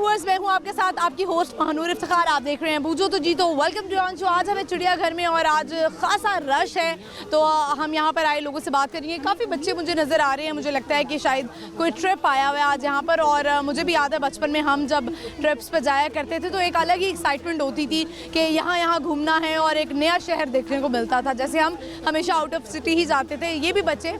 Viewers, मैं हूं आपके साथ आपकी होस्ट महानूर इफ्तिखार। आप देख रहे हैं बूझो तो जीतो। Welcome to on show. आज हमें चिड़ियाघर में और आज खासा रश है, तो हम यहां पर आए लोगों से बात करेंगे। काफ़ी बच्चे मुझे नज़र आ रहे हैं, मुझे लगता है कि शायद कोई ट्रिप आया हुआ है आज यहाँ पर। और मुझे भी याद है बचपन में हम जब ट्रिप्स पर जाया करते थे तो एक अलग ही एक्साइटमेंट होती थी कि यहाँ घूमना है और एक नया शहर देखने को मिलता था। जैसे हम हमेशा आउट ऑफ सिटी ही जाते थे, ये भी बच्चे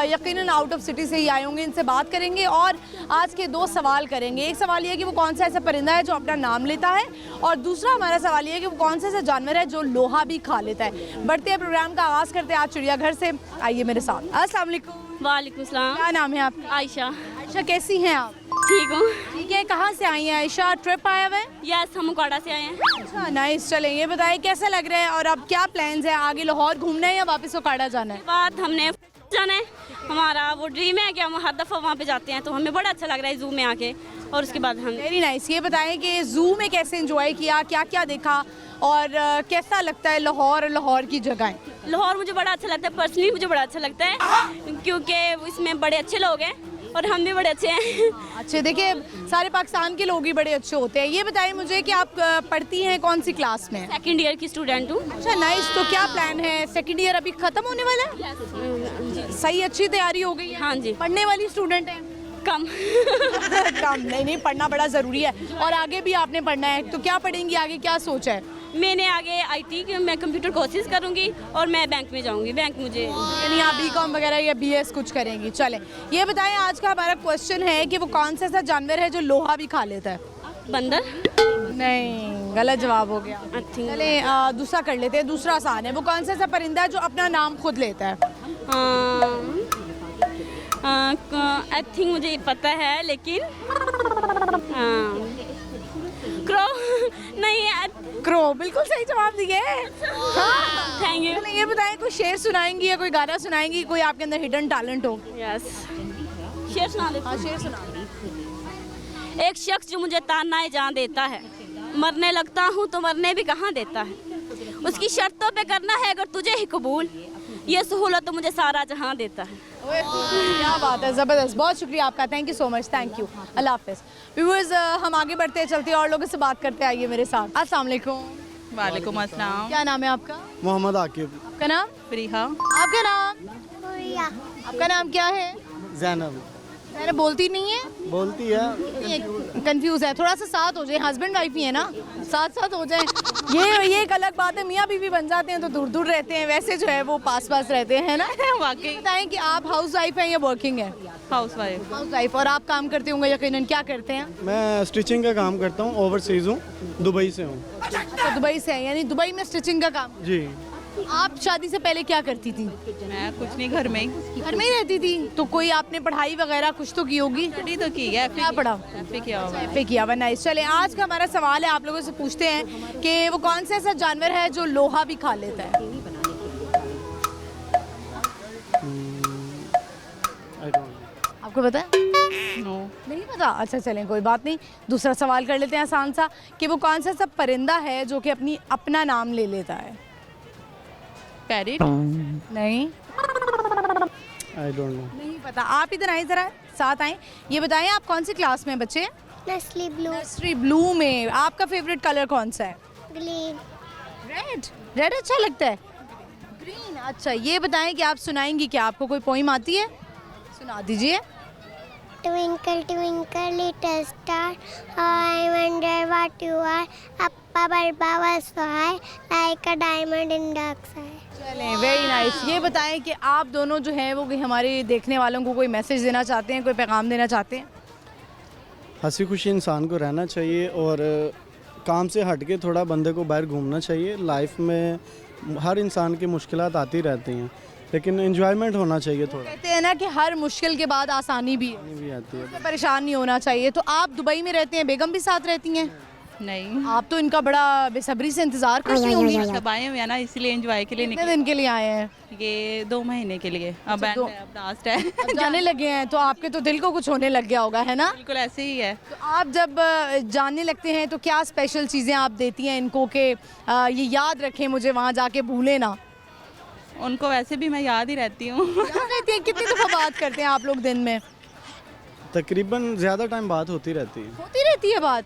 यकीनन आउट ऑफ सिटी से ही आए होंगे। इनसे बात करेंगे और आज के दो सवाल करेंगे। एक सवाल ये कि वो कौन सा ऐसा परिंदा है जो अपना नाम लेता है, और दूसरा हमारा सवाल ये है कि वो कौन सा ऐसा जानवर है जो लोहा भी खा लेता है। बढ़ते हैं, प्रोग्राम का आगाज़ करते हैं आज चिड़ियाघर से। आइए मेरे साथ। अस्सलाम वालेकुम। वालेकुम सलाम। क्या नाम है आपका? आयशा। आयशा, कैसी हैं आप? ठीक हूँ। ठीक है। कहाँ से आई हैं आयशा? ट्रिप आया हुआ है? यस, हम उकाड़ा से आए हैं। अच्छा, नाइस। चलें, ये बताइए कैसा लग रहा है और अब क्या प्लान्स है? आगे लाहौर घूमना है या वापस उकाड़ा जाना है? बात हमने जाना है, हमारा वो ड्रीम है कि हम हर दफ़ा वहाँ पे जाते हैं, तो हमें बड़ा अच्छा लग रहा है ज़ू में आके। और उसके बाद हम वेरी नाइस। ये बताएं कि ज़ू में कैसे एंजॉय किया, क्या क्या देखा और कैसा लगता है लाहौर की जगहें? लाहौर मुझे बड़ा अच्छा लगता है, पर्सनली मुझे बड़ा अच्छा लगता है क्योंकि इसमें बड़े अच्छे लोग हैं और हम भी बड़े अच्छे हैं। अच्छे, देखिए सारे पाकिस्तान के लोग ही बड़े अच्छे होते हैं। ये बताइए मुझे कि आप पढ़ती हैं कौन सी क्लास में? सेकेंड ईयर की स्टूडेंट हूँ। अच्छा, नाइस। तो क्या प्लान है? सेकेंड ईयर अभी ख़त्म होने वाला है? सही, अच्छी तैयारी हो गई है? हाँ जी। पढ़ने वाली स्टूडेंट है? कम। कम नहीं, पढ़ना बड़ा ज़रूरी है और आगे भी आपने पढ़ना है। तो क्या पढ़ेंगी आगे, क्या सोच है? मैंने आगे IT की मैं कंप्यूटर कोर्सेज करूँगी और मैं बैंक में जाऊँगी। बैंक मुझे यानी आप BCom वगैरह या BS कुछ करेंगी। चलें, ये बताएं आज का हमारा क्वेश्चन है कि वो कौन सा ऐसा जानवर है जो लोहा भी खा लेता है? बंदर। नहीं, गलत जवाब हो गया। चलें, दूसरा कर लेते हैं। दूसरा आसान है। वो कौन सा ऐसा परिंदा है जो अपना नाम खुद लेता है? आई थिंक मुझे पता है, लेकिन क्रो। नहीं, क्रो। बिल्कुल सही जवाब दिए। हाँ, थैंक यू। ये बताएं कोई शेर सुनाएंगी या कोई गाना सुनाएंगी, कोई आपके अंदर हिडन टैलेंट हो? यस, शेर सुना ले। हाँ, शेर सुना। एक शख्स जो मुझे ताना जान देता है, मरने लगता हूँ तो मरने भी कहाँ देता है। उसकी शर्तों पे करना है अगर तुझे ही कबूल, ये सहूलत तो मुझे सारा जहां देता है। क्या बात है, ज़बरदस्त। बहुत शुक्रिया आपका, thank you so much. Thank you, अल्लाह हाफिज़। व्यूअर्स, हम आगे बढ़ते हैं, चलते हैं और लोगों से बात करते हैं। आइए मेरे साथ। अस्सलाम वालेकुम। वालेकुम अस्सलाम। क्या नाम है आपका? मोहम्मद आकिब। आपका नाम? फरीहा। आपका नाम? आपका नाम क्या है? जैनब। मैंने बोलती नहीं है? बोलती है। कंफ्यूज है थोड़ा सा। साथ हो जाए, हस्बैंड वाइफ ही है ना, साथ साथ हो जाए। ये एक अलग बात है। मियाँ बीवी बन जाते हैं तो दूर दूर रहते हैं, वैसे जो है वो पास पास रहते हैं ना। वाकई। बताएं कि आप हाउस वाइफ हैं या वर्किंग है? House wife. House wife. और आप काम करते होंगे यकीनन, क्या करते हैं? मैं स्टिचिंग का काम करता हूँ, ओवरसीज़ हूँ, दुबई से हूँ। अच्छा, दुबई से है, यानी दुबई में स्टिचिंग का काम। जी। आप शादी से पहले क्या करती थी? मैं कुछ नहीं, घर में ही। घर में ही रहती थी? तो कोई आपने पढ़ाई वगैरह कुछ तो की होगी? स्टडी तो की है। क्या पढ़ा? किया होगा। एफए किया हुआ। नाइस। चले, आज का हमारा सवाल है, आप लोगों से पूछते हैं कि वो कौन सा ऐसा जानवर है जो लोहा भी खा लेता है? आपको पता है? नो। नहीं पता? अच्छा, चलें कोई बात नहीं। दूसरा सवाल कर लेते हैं आसान सा कि वो कौन सा ऐसा परिंदा है जो कि अपना नाम ले लेता है? पैरेट। नहीं, आई डोंट नो। नहीं पता। आप इधर आए, ज़रा साथ आए। ये बताएं आप कौन सी क्लास में बच्चे? नस्ली ब्लू। नर्सरी ब्लू में। आपका फेवरेट कलर कौन सा है? ग्रीन। रेड। रेड अच्छा लगता है? ग्रीन। अच्छा, ये बताएं कि आप सुनाएंगी क्या? आपको कोई पोइम आती है? सुना दीजिए। Twinkle twinkle little star, how I wonder what you are. Up above was so high, like a diamond in dark sky. चलें, वेरी नाइस। ये बताएं कि आप दोनों जो हैं वो हमारे देखने वालों को कोई मैसेज देना चाहते हैं, कोई पैगाम देना चाहते हैं? हंसी खुशी इंसान को रहना चाहिए और काम से हट के थोड़ा बंदे को बाहर घूमना चाहिए। लाइफ में हर इंसान की मुश्किलात आती रहती हैं, लेकिन एंजॉयमेंट होना चाहिए थोड़ा। कहते हैं ना कि हर मुश्किल के बाद आसानी भी है, भी आती है। परेशान नहीं होना चाहिए। तो आप दुबई में रहते हैं, बेगम भी साथ रहती हैं? नहीं, आप तो इनका बड़ा बेसब्री से इंतजार कर रही होंगी। सब आए हुए हैं ना, इसलिए एंजॉय के लिए कितने निकले। दिन के लिए आए हैं? ये 2 महीने के लिए। अब अच्छा, end है, अब लास्ट है। अब जाने लगे हैं तो आपके तो दिल को कुछ होने लग गया होगा, है ना? बिल्कुल ऐसे ही है। तो आप जब जाने लगते हैं तो क्या स्पेशल चीज़ें आप देती हैं इनको कि ये याद रखें, मुझे वहाँ जाके भूलें ना? उनको वैसे भी मैं याद ही रहती हूँ। याद रहती है? कितनी दफ़ा बात करते हैं आप लोग दिन में? तकरीबन ज़्यादा टाइम बात होती रहती है। होती रहती है बात।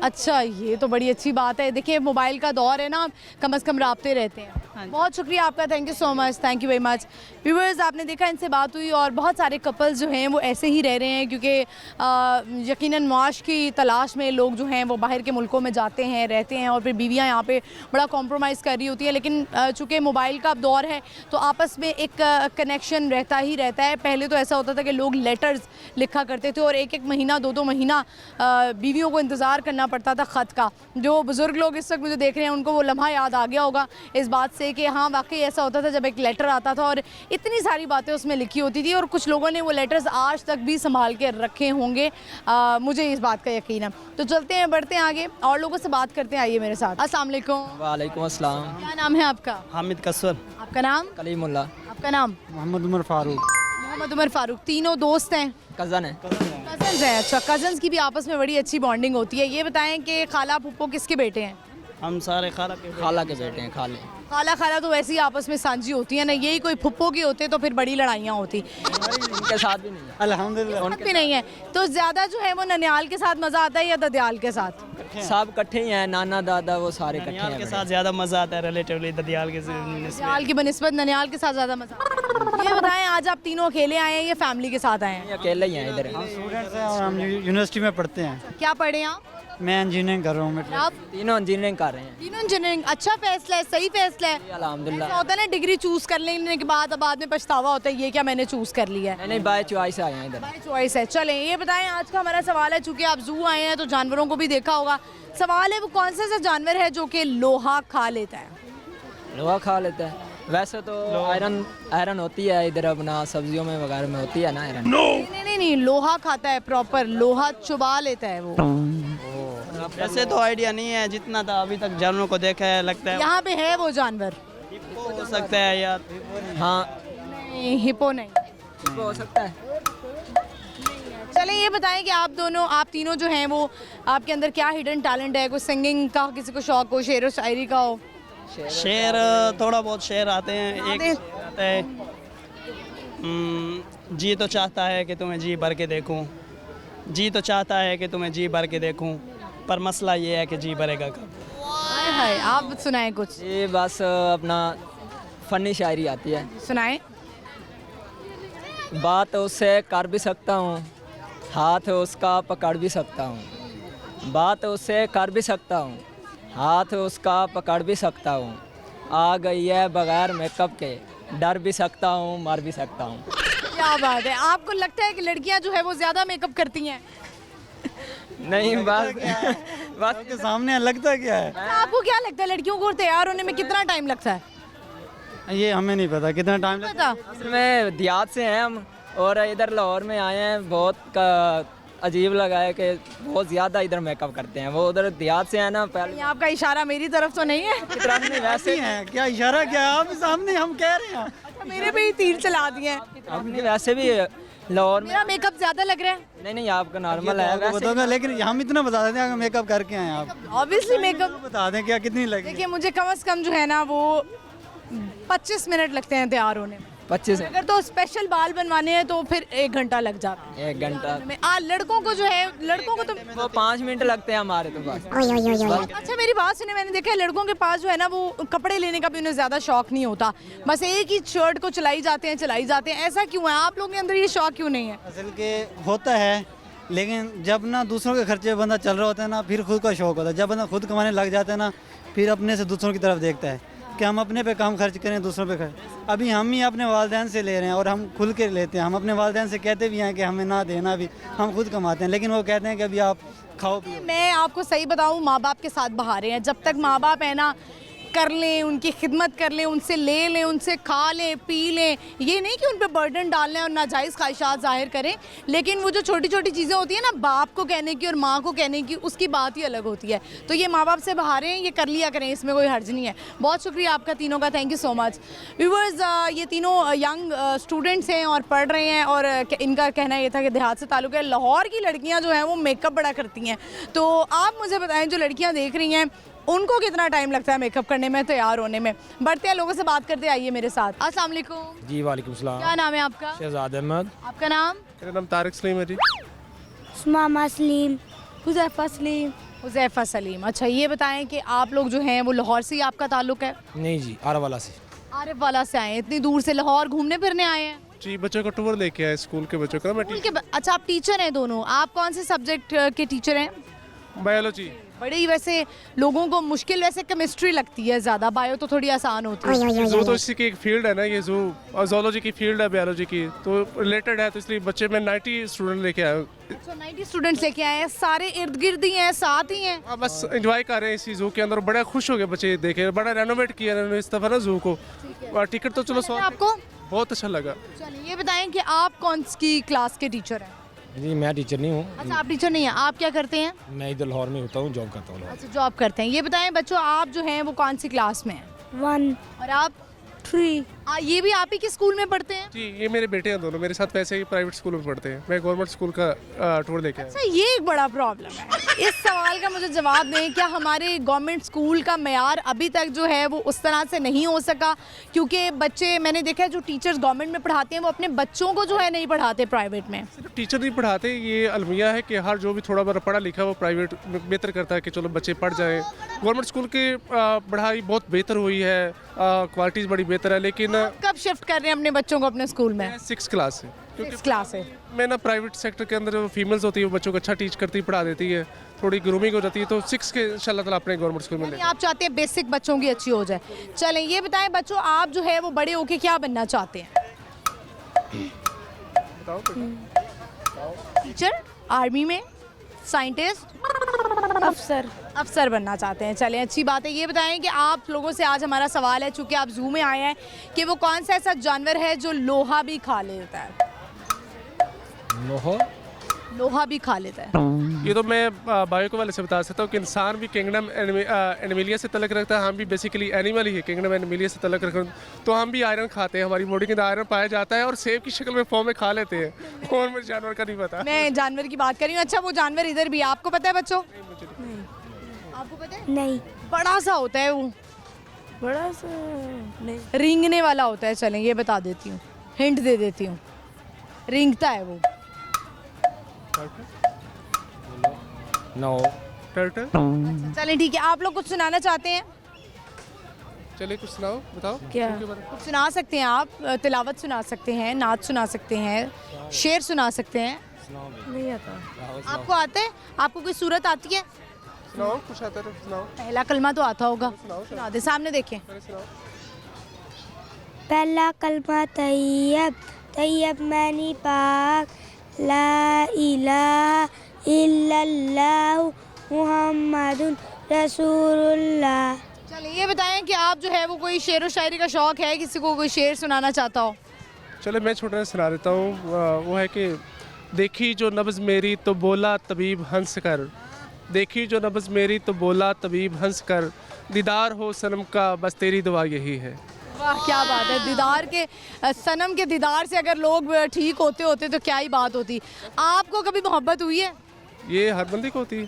अच्छा, ये तो बड़ी अच्छी बात है। देखिए मोबाइल का दौर है ना, कम से कम राब्ते रहते हैं। बहुत शुक्रिया आपका, thank you so much, thank you very much. Viewers, आपने देखा इनसे बात हुई और बहुत सारे कपल्स जो हैं वो ऐसे ही रह रहे हैं, क्योंकि यकीनन माश की तलाश में लोग जो हैं वो बाहर के मुल्कों में जाते हैं, रहते हैं और फिर बीवियां यहाँ पे बड़ा कॉम्प्रोमाइज़ कर रही होती है। लेकिन चूँकि मोबाइल का दौर है तो आपस में एक कनेक्शन रहता ही रहता है। पहले तो ऐसा होता था कि लोग लेटर्स लिखा करते थे और एक एक महीना 2-2 महीना बीवियों को इंतज़ार करना पड़ता था ख़त का। जो बुज़ुर्ग लोग इस वक्त मुझे देख रहे हैं उनको वो लम्हा याद आ गया होगा इस बात से कि हाँ वाकई ऐसा होता था जब एक लेटर आता था और इतनी सारी बातें उसमें लिखी होती थी और कुछ लोगों ने वो लेटर्स आज तक भी संभाल के रखे होंगे। मुझे इस बात का यकीन है। तो चलते हैं, बढ़ते हैं आगे और लोगों से बात करते हैं। आइए मेरे साथ। अस्सलाम वालेकुम। वालेकुम अस्सलाम। क्या नाम है आपका? हामिद कसर। आपका नाम? कलीमुल्ला। आपका नाम? मोहम्मद उमर फारूक। मोहम्मद उमर फारूक। तीनों दोस्त हैं? कज़न है। कजन्स हैं। अच्छा, कजन्स की भी आपस में बड़ी अच्छी बॉन्डिंग होती है। ये बताएं कि खाला फूफो किसके बेटे हैं? हम सारे खाला के बेटे हैं, खाले। खाला तो वैसे ही आपस में साझी होती है ना, यही कोई फुप्पो की होते तो फिर बड़ी लड़ाइयाँ होती। उनके साथ भी नहीं है। अल्हम्दुलिल्लाह। उनके भी नहीं है। तो ज़्यादा जो है वो ननियाल के साथ मज़ा आता है या ददियाल के साथ? सब इकट्ठे ही हैं, नाना दादा वो सारे इकट्ठे हैं। के साथ ज़्यादा मज़ा आता है रिलेटिवली ददियाल के ददियाल की बनिस्बत ननियाल के साथ ज़्यादा मज़ा आता है। ये बताएं, आज आप तीनों अकेले आए हैं या फैमिली के साथ आए हैं? अकेले ही हैं इधर। स्टूडेंट्स हैं और हम यूनिवर्सिटी में पढ़ते हैं। क्या पढ़े आप? मैं इंजीनियरिंग कर रहा हूँ। आप तीनों इंजीनियरिंग कर रहे हैं। तीनों इंजीनियरिंग। अच्छा फैसला है, सही फैसला है। अल्हम्दुलिल्लाह। ऐसा होता है ना डिग्री चूज़ कर लेने के बाद अब बाद में पछतावा होता है, ये क्या मैंने चूज़ कर लिया है। नहीं बाय चॉइस आए हैं इधर। बाय चॉइस है। चलें, ये बताएं, आज का हमारा सवाल है, चूँकि आप जू आए हैं तो जानवरों को भी देखा होगा। सवाल है वो कौन सा जानवर है जो कि लोहा खा लेता है? लोहा खा लेता है। वैसे तो आयरन होती है इधर अपना सब्जियों में वगैरह में होती है ना आयरन। नहीं, लोहा खाता है, प्रॉपर लोहा चुबा लेता है वो। ऐसे तो आइडिया नहीं है, जितना था अभी तक जानवरों को देखा है लगता है यहाँ पे है वो जानवर? हो सकता है या हाँ नहीं, हिप्पो नहीं। हो सकता है। चलें, ये बताएं कि आप तीनों जो हैं वो आपके अंदर क्या हिडन टैलेंट है? कोई सिंगिंग का किसी को शौक हो, शेर व शायरी का हो? शेर थोड़ा बहुत शेर आते हैं। एक आता है जी तो चाहता है कि तुम्हें जी भर के देखूं, जी तो चाहता है कि तुम्हें जी भर के देखूं, पर मसला ये है कि जी भरेगा कब। हाय हाय, आप सुनाएं कुछ। ये बस अपना फनी शायरी आती है। सुनाएं। बात उससे कर भी सकता हूँ, हाथ उसका पकड़ भी सकता हूँ। बात उससे कर भी सकता हूँ, हाथ उसका पकड़ भी सकता हूँ। आ गई है बगैर मेकअप के, डर भी सकता हूँ, मर भी सकता हूँ। क्या बात है। आपको लगता है कि लड़कियां जो है वो ज़्यादा मेकअप करती हैं? नहीं बस के सामने लगता क्या है? आपको क्या लगता है लड़कियों को तैयार होने में कितना टाइम लगता है? ये हमें नहीं पता कितना टाइम लगता है। पता? असल में देहात से हैं हम और इधर लाहौर में आए हैं। बहुत अजीब लगा है कि बहुत ज़्यादा इधर मेकअप करते हैं। वो उधर देहात से है ना। पहले ये आपका इशारा मेरी तरफ तो नहीं है? की तरफ नहीं, वैसे हैं क्या इशारा क्या है? आप सामने हम कह रहे हैं। मेरे पे ही तीर चला दिए हैं। अपनी वैसे भी लाहौर में। मेरा मेकअप ज़्यादा लग रहा है? नहीं आपका नॉर्मल है वैसे। बताओगे, लेकिन हम इतना बता देते हैं मेकअप करके आए आप। Obviously makeup. बता दें क्या कितनी लगी। देखिए मुझे कम से कम जो है ना वो 25 मिनट लगते हैं तैयार होने में। 25 अगर तो स्पेशल बाल बनवाने हैं तो फिर 1 घंटा लग जाता है। 1 घंटा। लड़कों को जो है, लड़कों को तो वो 5 मिनट लगते हैं हमारे तो बस। अच्छा मेरी बात सुने, मैंने देखा है लड़कों के पास जो है ना वो कपड़े लेने का भी उन्हें ज़्यादा शौक नहीं होता। बस एक ही शर्ट को चलाई जाते हैं। ऐसा क्यों है? आप लोगों के अंदर ये शौक क्यों नहीं है? असल के होता है, लेकिन जब ना दूसरों के खर्चे बंदा चल रहा होता है ना, फिर खुद का शौक होता है। जब बंदा खुद कमाने लग जाता है ना, फिर अपने से दूसरों की तरफ देखता है कि हम अपने पे कम खर्च करें, दूसरों पे खर्च। अभी हम ही अपने वालिदैन से ले रहे हैं और हम खुल के लेते हैं। हम अपने वालिदैन से कहते भी हैं कि हमें ना देना भी, हम खुद कमाते हैं, लेकिन वो कहते हैं कि अभी आप खाओ पियो। मैं आपको सही बताऊं, माँ बाप के साथ बहारे हैं। जब तक माँ बाप है ना कर लें, उनकी खिदमत कर लें, उनसे ले लें, उनसे खा लें पी लें, ये नहीं कि उन पर बर्डन डाल लें और नाजायज़ ख्वाहिशात ज़ाहिर करें। लेकिन वो जो छोटी छोटी चीज़ें होती हैं ना बाप को कहने की और माँ को कहने की, उसकी बात ही अलग होती है। तो ये माँ बाप से बहारे हैं, ये कर लिया करें, इसमें कोई हर्ज नहीं है। बहुत शुक्रिया आपका तीनों का, thank you so much. Viewers, ये तीनों यंग स्टूडेंट्स हैं और पढ़ रहे हैं और इनका कहना ये था कि देहात से ताल्लुक़ है। लाहौर की लड़कियाँ जो हैं वो मेकअप बड़ा करती हैं। तो आप मुझे बताएं, जो लड़कियाँ देख रही हैं उनको कितना टाइम लगता है मेकअप करने में, तैयार होने में। बढ़ते हैं, लोगों से बात करते, आइए मेरे साथ। अस्सलाम वालेकुम। जी वालेकुम सलाम। क्या नाम है आपका? शहजाद अहमद। आपका नाम? मेरा नाम तारिक सलीम है जी। मामा सलीम। हुज़ैफा सलीम। हुज़ैफा सलीम। अच्छा, ये बताएं कि आप लोग जो हैं वो लाहौर से ही आपका ताल्लुक है? नहीं जी, आरावाला से। आरिफ वाला से आए हैं, इतनी दूर से लाहौर घूमने फिरने आए हैं? जी, बच्चों का टूर लेके आए, स्कूल के बच्चों का। मैं स्कूल के अच्छा, आप टीचर हैं दोनों। आप कौन से सब्जेक्ट के टीचर हैं? बायोलॉजी। बड़ी वैसे लोगों को मुश्किल वैसे केमिस्ट्री लगती है ज़्यादा, बायो तो थोड़ी आसान होती है। जू तो इसी की एक फील्ड है ना, ये जू और जोलॉजी की फील्ड है, बायोलॉजी की तो रिलेटेड है, तो इसलिए बच्चे में 90 स्टूडेंट लेके आए। अच्छा, 90 स्टूडेंट्स लेके आए हैं, सारे इर्द गिर्द ही हैं, साथ ही हैं? हाँ, बस एंजॉय कर रहे हैं इसी जू के अंदर। बड़ा खुश हो गए बच्चे देखे, बड़ा रेनोवेट किया इन्होंने इस दफा ना जू को। और टिकट तो चलो 100 आपको बहुत अच्छा लगा। चलिए, ये बताएं कि आप कौन सी क्लास के टीचर हैं? जी मैं टीचर नहीं हूँ, अच्छा, आप टीचर नहीं हैं, आप क्या करते हैं? मैं इधर लाहौर में होता हूँ, जॉब करता हूँ। अच्छा, जॉब करते हैं। ये बताएं बच्चों, आप जो हैं वो कौन सी क्लास में हैं? 1 और आप? 3। ये भी आप ही के स्कूल में पढ़ते हैं? जी, ये मेरे बेटे हैं दोनों, मेरे साथ वैसे ही प्राइवेट स्कूल में पढ़ते हैं। मैं गवर्नमेंट स्कूल का टूर लेके आया। अच्छा, ये एक बड़ा प्रॉब्लम है। इस सवाल का मुझे जवाब दें, क्या हमारे गवर्नमेंट स्कूल का मेयार अभी तक जो है वो उस तरह से नहीं हो सका? क्योंकि बच्चे, मैंने देखा है जो टीचर्स गवर्नमेंट में पढ़ाते हैं वो अपने बच्चों को जो है नहीं पढ़ाते प्राइवेट में। सिर्फ टीचर नहीं पढ़ाते, ये अलमिया है कि हर जो भी थोड़ा बड़ा पढ़ा लिखा है वो प्राइवेट में बेहतर करता है कि चलो बच्चे पढ़ जाएं। गवर्नमेंट स्कूल की पढ़ाई बहुत बेहतर हुई है, क्वालिटीज़ बड़ी बेहतर है, लेकिन कब शिफ्ट कर रहे हैं अपने बच्चों को अपने स्कूल में? 6 क्लास से, क्योंकि 6 क्लास है। मैं ना प्राइवेट सेक्टर के अंदर जो फीमेल्स होती है वो बच्चों को अच्छा टीच करती पढ़ा देती है, थोड़ी ग्रूमिंग हो जाती है, तो 6 के इंशाल्लाह ताला अपने गवर्नमेंट स्कूल में ले। आप चाहते हैं बेसिक बच्चों की अच्छी हो जाए। चलें, ये बताएं बच्चों, आप जो है वो बड़े होके क्या बनना चाहते हैं? टीचर, आर्मी में, साइंटिस्ट, अफसर। अफसर बनना चाहते हैं। चलें, अच्छी बात है। ये बताएं कि आप लोगों से आज हमारा सवाल है, चूंकि आप जू में आए हैं, कि वो कौन सा ऐसा जानवर है जो लोहा भी खा लेता है? लोहा भी खा लेता है। ये तो मैं बायो के वाले से बता सकता हूँ कि इंसान भी किंगडम एनिमिलिया से तलक रखता है। हम भी बेसिकली एनिमल ही है, किंगडम एनिमिलिया से तलक रखते हैं, तो हम भी आयरन खाते हैं। हमारी बॉडी के अंदर आयरन पाया जाता है और सेब की शक्ल में फॉर्म में खा लेते हैं। और मुझे जानवर का नहीं पता। मैं जानवर की बात कर रही हूँ। अच्छा, वो जानवर इधर भी है, आपको पता है बच्चों? आपको पता है? नहीं। बड़ा सा होता है वो, बड़ा सा नहीं। रेंगने वाला होता है। चलें, ये बता देती हूँ, हिंट दे देती हूँ, रेंगता है वो। नो। टर्टल। चलें, ठीक है। आप लोग कुछ सुनाना चाहते हैं? चलिए, कुछ सुनाओ, बताओ। क्या? कुछ सुना सकते हैं आप, तिलावत सुना सकते हैं, नाच सुना सकते हैं, शेर सुना सकते हैं। नहीं आता। आपको आता है? आपको कोई सूरत आती है? सुनाओ, कुछ आता है सुनाओ। पहला कलमा तो आता होगा, सुना दे, सामने देखें। पहला कलमा तैयब, तैयब मैनी पाक, ला इलाहा इल्लल्लाहु मुहम्मदुन रसूलुल्लाह। चलिए, ये बताएं कि आप जो है वो कोई शेर व शायरी का शौक है, किसी को कोई शेर सुनाना चाहता हो? चलो, मैं छोटा सा सुना देता हूँ। वो है कि देखी जो नब्ज़ मेरी तो बोला तबीब हंस कर, देखी जो नब्ज़ मेरी तो बोला तबीब हंस कर, दीदार हो सनम का बस तेरी दुआ यही है। वाह, क्या बात है। दीदार के, सनम के दीदार से अगर लोग ठीक होते होते तो क्या ही बात होती। आपको कभी मोहब्बत हुई है? ये हर बंदी को होती है,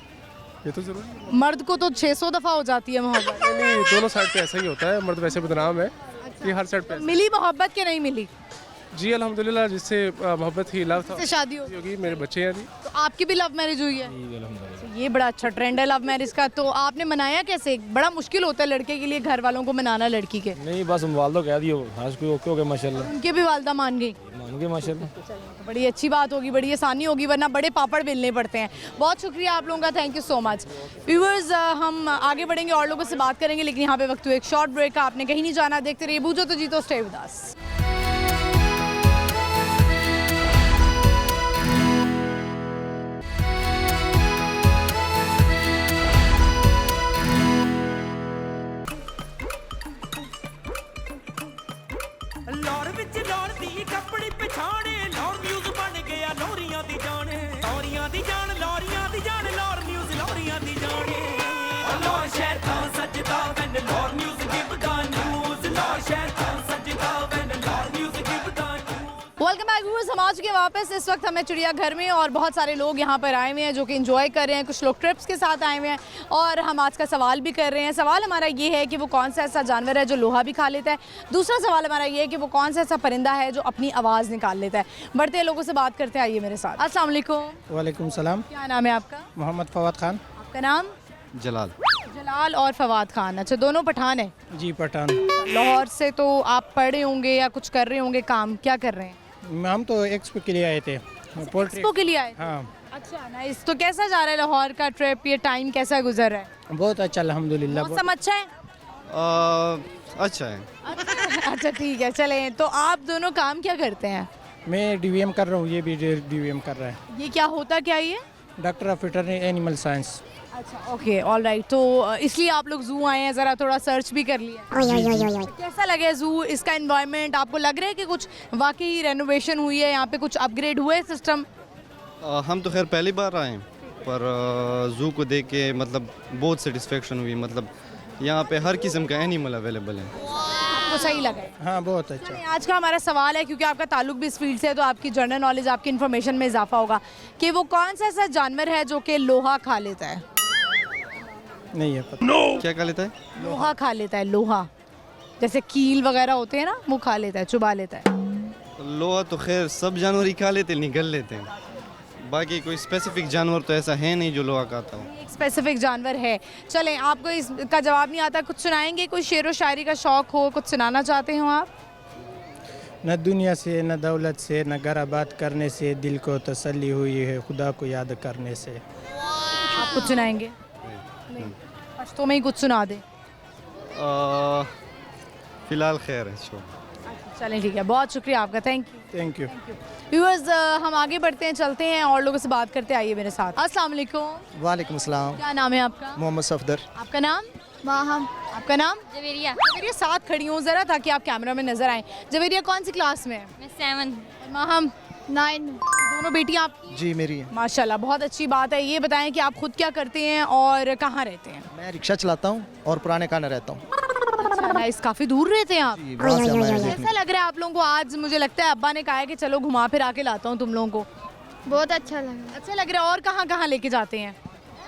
ये तो जरूरी है। मर्द को तो 600 दफ़ा हो जाती है मोहब्बत। नहीं, दोनों साइड पे ऐसा ही होता है। मर्द वैसे बदनाम है, ये हर साइड पे ऐसा। मिली मोहब्बत के नहीं मिली? जी अल्हम्दुलिल्लाह, जिससे मोहब्बत ही लव था से शादी होगी। मेरे बच्चे हैं जी। तो आपकी भी लव मैरिज हुई है? ये बड़ा अच्छा ट्रेंड है लव मैरिज का। तो आपने मनाया कैसे? बड़ा मुश्किल होता है लड़के के लिए घर वालों को मनाना लड़की के। नहीं, बस वालदा कह दियो, हाँ कोई ओके हो गया माशाल्लाह। उनके भी वालदा मान गई? मान गए माशाल्लाह। तो बड़ी अच्छी बात होगी, बड़ी आसानी होगी, वरना बड़े पापड़ बेलने पड़ते हैं। बहुत शुक्रिया आप लोगों का, thank you so much. Viewers, हम आगे बढ़ेंगे और लोगों से बात करेंगे, लेकिन यहाँ पे वक्त हुआ एक शॉर्ट ब्रेक का। आपने कहीं नहीं जाना, देखते रहिए बूझो तो जीतो, स्टे विद अस। लाहौर विच लाहौर दी कपड़ी पछाणे, लाहौर न्यूज़ बन गया लोरियां दी जाने, लोरियां दी जान, लोरियां दी जान, लाहौर न्यूज़ लोरियां दी जाने। लाहौर शहर था सजदा when Lahore news give the news, Lahore शहर था सजदा when Lahore news give the news. Welcome back viewers, हम आ पहुंच गए वापस। इस वक्त हमें चिड़ियाघर में और बहुत सारे लोग यहाँ पर आए हुए हैं जो कि एंजॉय कर रहे हैं। कुछ लोग ट्रिप्स के साथ आए हुए हैं और हम आज का सवाल भी कर रहे हैं। सवाल हमारा ये है कि वो कौन सा ऐसा जानवर है जो लोहा भी खा लेता है। दूसरा सवाल हमारा ये है कि वो कौन सा ऐसा परिंदा है जो अपनी आवाज़ निकाल लेता है। बढ़ते हैं, लोगों से बात करते हैं, आइए मेरे साथ। अस्सलाम वालेकुम। वालेकुम सलाम। क्या नाम है आपका? मोहम्मद फवाद खान। आपका नाम? जलाल। जलाल और फवाद खान, अच्छा दोनों पठान हैं। जी पठान। लाहौर से तो आप पढ़े होंगे या कुछ कर रहे होंगे काम, क्या कर रहे हैं? हम तो एक्सपो के लिए आए थे, पोल्ट्री एक्सपो के लिए आए थे? हाँ। अच्छा नाइस। तो कैसा जा रहा है लाहौर का ट्रिप, ये टाइम कैसा गुजर रहा है? बहुत अच्छा अल्हम्दुलिल्लाह। मौसम अच्छा है? अच्छा है। अच्छा ठीक है, चले। तो आप दोनों काम क्या करते हैं? मैं डीवीएम कर रहा हूँ, ये भी डीवीएम कर रहा है। ये क्या होता क्या ये? Doctor of veterinary animal science. अच्छा ओके ऑल राइट। तो इसलिए आप लोग जू आए हैं, ज़रा थोड़ा सर्च भी कर लिया। कैसा लगे जू, इसका एनवायरनमेंट? आपको लग रहा है कि कुछ वाकई रेनोवेशन हुई है यहाँ पे, कुछ अपग्रेड हुआ है सिस्टम? हम तो खैर पहली बार आए हैं, पर ज़ू को देख के मतलब बहुत सेटिस्फेक्शन हुई। मतलब यहाँ पे हर किस्म का एनिमल अवेलेबल है। आपको सही लगा है? हाँ बहुत अच्छा। चलिए, आज का हमारा सवाल है, क्योंकि आपका ताल्लुक भी इस फील्ड से है तो आपकी जनरल नॉलेज, आपकी इन्फॉर्मेशन में इजाफा होगा कि वो कौन सा ऐसा जानवर है जो कि लोहा खा लेता है? नहीं है पता। क्या खा लेता है? लोहा खा लेता है, लोहा। जैसे कील वगैरह होते हैं ना, वो खा लेता है, चुबा लेता है। लोहा तो खैर सब जानवर ही खा लेते, निगल लेते हैं। बाकी कोई स्पेसिफिक जानवर तो ऐसा है नहीं जो लोहा खाता हो। एक स्पेसिफिक जानवर है। चलें, आपको इसका जवाब नहीं आता, कुछ सुनाएंगे? कोई शेर व शायरी का शौक हो, कुछ सुनाना चाहते हो आप? न दुनिया से न दौलत से न घर आबाद करने से दिल को तसल्ली हुई है खुदा को याद करने से। आप कुछ सुनाएंगे? नहीं, पश्तो में ही कुछ सुना दे। फिलहाल खैर है। चलें ठीक है, बहुत शुक्रिया आपका, thank you. Thank you. Viewers, हम आगे बढ़ते हैं, चलते हैं और लोगों से बात करते हैं, आइए मेरे साथ। अस्सलाम वालेकुम। वालेकुम सलाम। क्या नाम है आपका? मोहम्मद सफदर। आपका नाम? माहम। आपका नाम? जवेरिया। जवेरिया, साथ खड़ी हूँ ज़रा ताकि आप कैमरा में नजर आएं। जवेरिया कौन सी क्लास में है? मैं 7। माहम? 9। दोनों बेटी आपकी? जी मेरी है। माशाल्लाह, बहुत अच्छी बात है। ये बताएं कि आप खुद क्या करते हैं और कहाँ रहते हैं? मैं रिक्शा चलाता हूँ और पुराने खाना रहता हूँ। अच्छा नाइस, काफ़ी दूर रहते हैं आप। कैसा लग रहा है आप लोगों को आज? मुझे लगता है अब्बा ने कहा है कि चलो घुमा फिर आके लाता हूँ तुम लोगों को। बहुत अच्छा लगा। अच्छा लग रहा है। और कहाँ कहाँ लेके जाते हैं?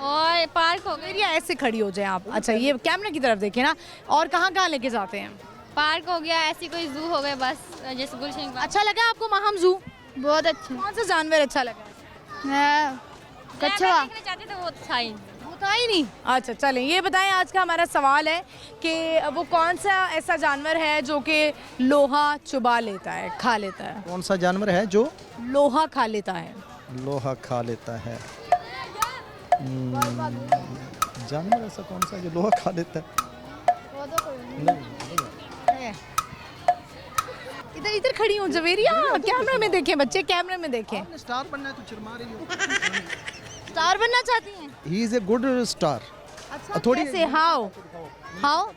और पार्क हो या ऐसे खड़ी हो जाए आप। अच्छा, ये कैमरे की तरफ देखिए ना। और कहाँ कहाँ लेके जाते हैं? पार्क हो गया, ऐसी कोई जू हो गया, बस जैसे गुलशन का। अच्छा लगा आपको माहम जू? बहुत अच्छा। कौन सा जानवर अच्छा लगा? कछुआ। देखना चाहते थे वो था ही होता ही नहीं। अच्छा चलें, ये बताएं, आज का हमारा सवाल है कि वो कौन सा ऐसा जानवर है जो कि लोहा चुबा लेता है, खा लेता है? कौन सा जानवर है जो लोहा खा लेता है? लोहा खा लेता है? जानवर ऐसा कौन सा जो लोहा खा लेता है? इधर इधर खड़ी हूँ जवेरिया, कैमरा में देखें बच्चे, कैमरे में देखें। स्टार बनना है तो शर्मा रही हो। स्टार बनना चाहती हैं? He is a good star. अच्छा कैसे? How how?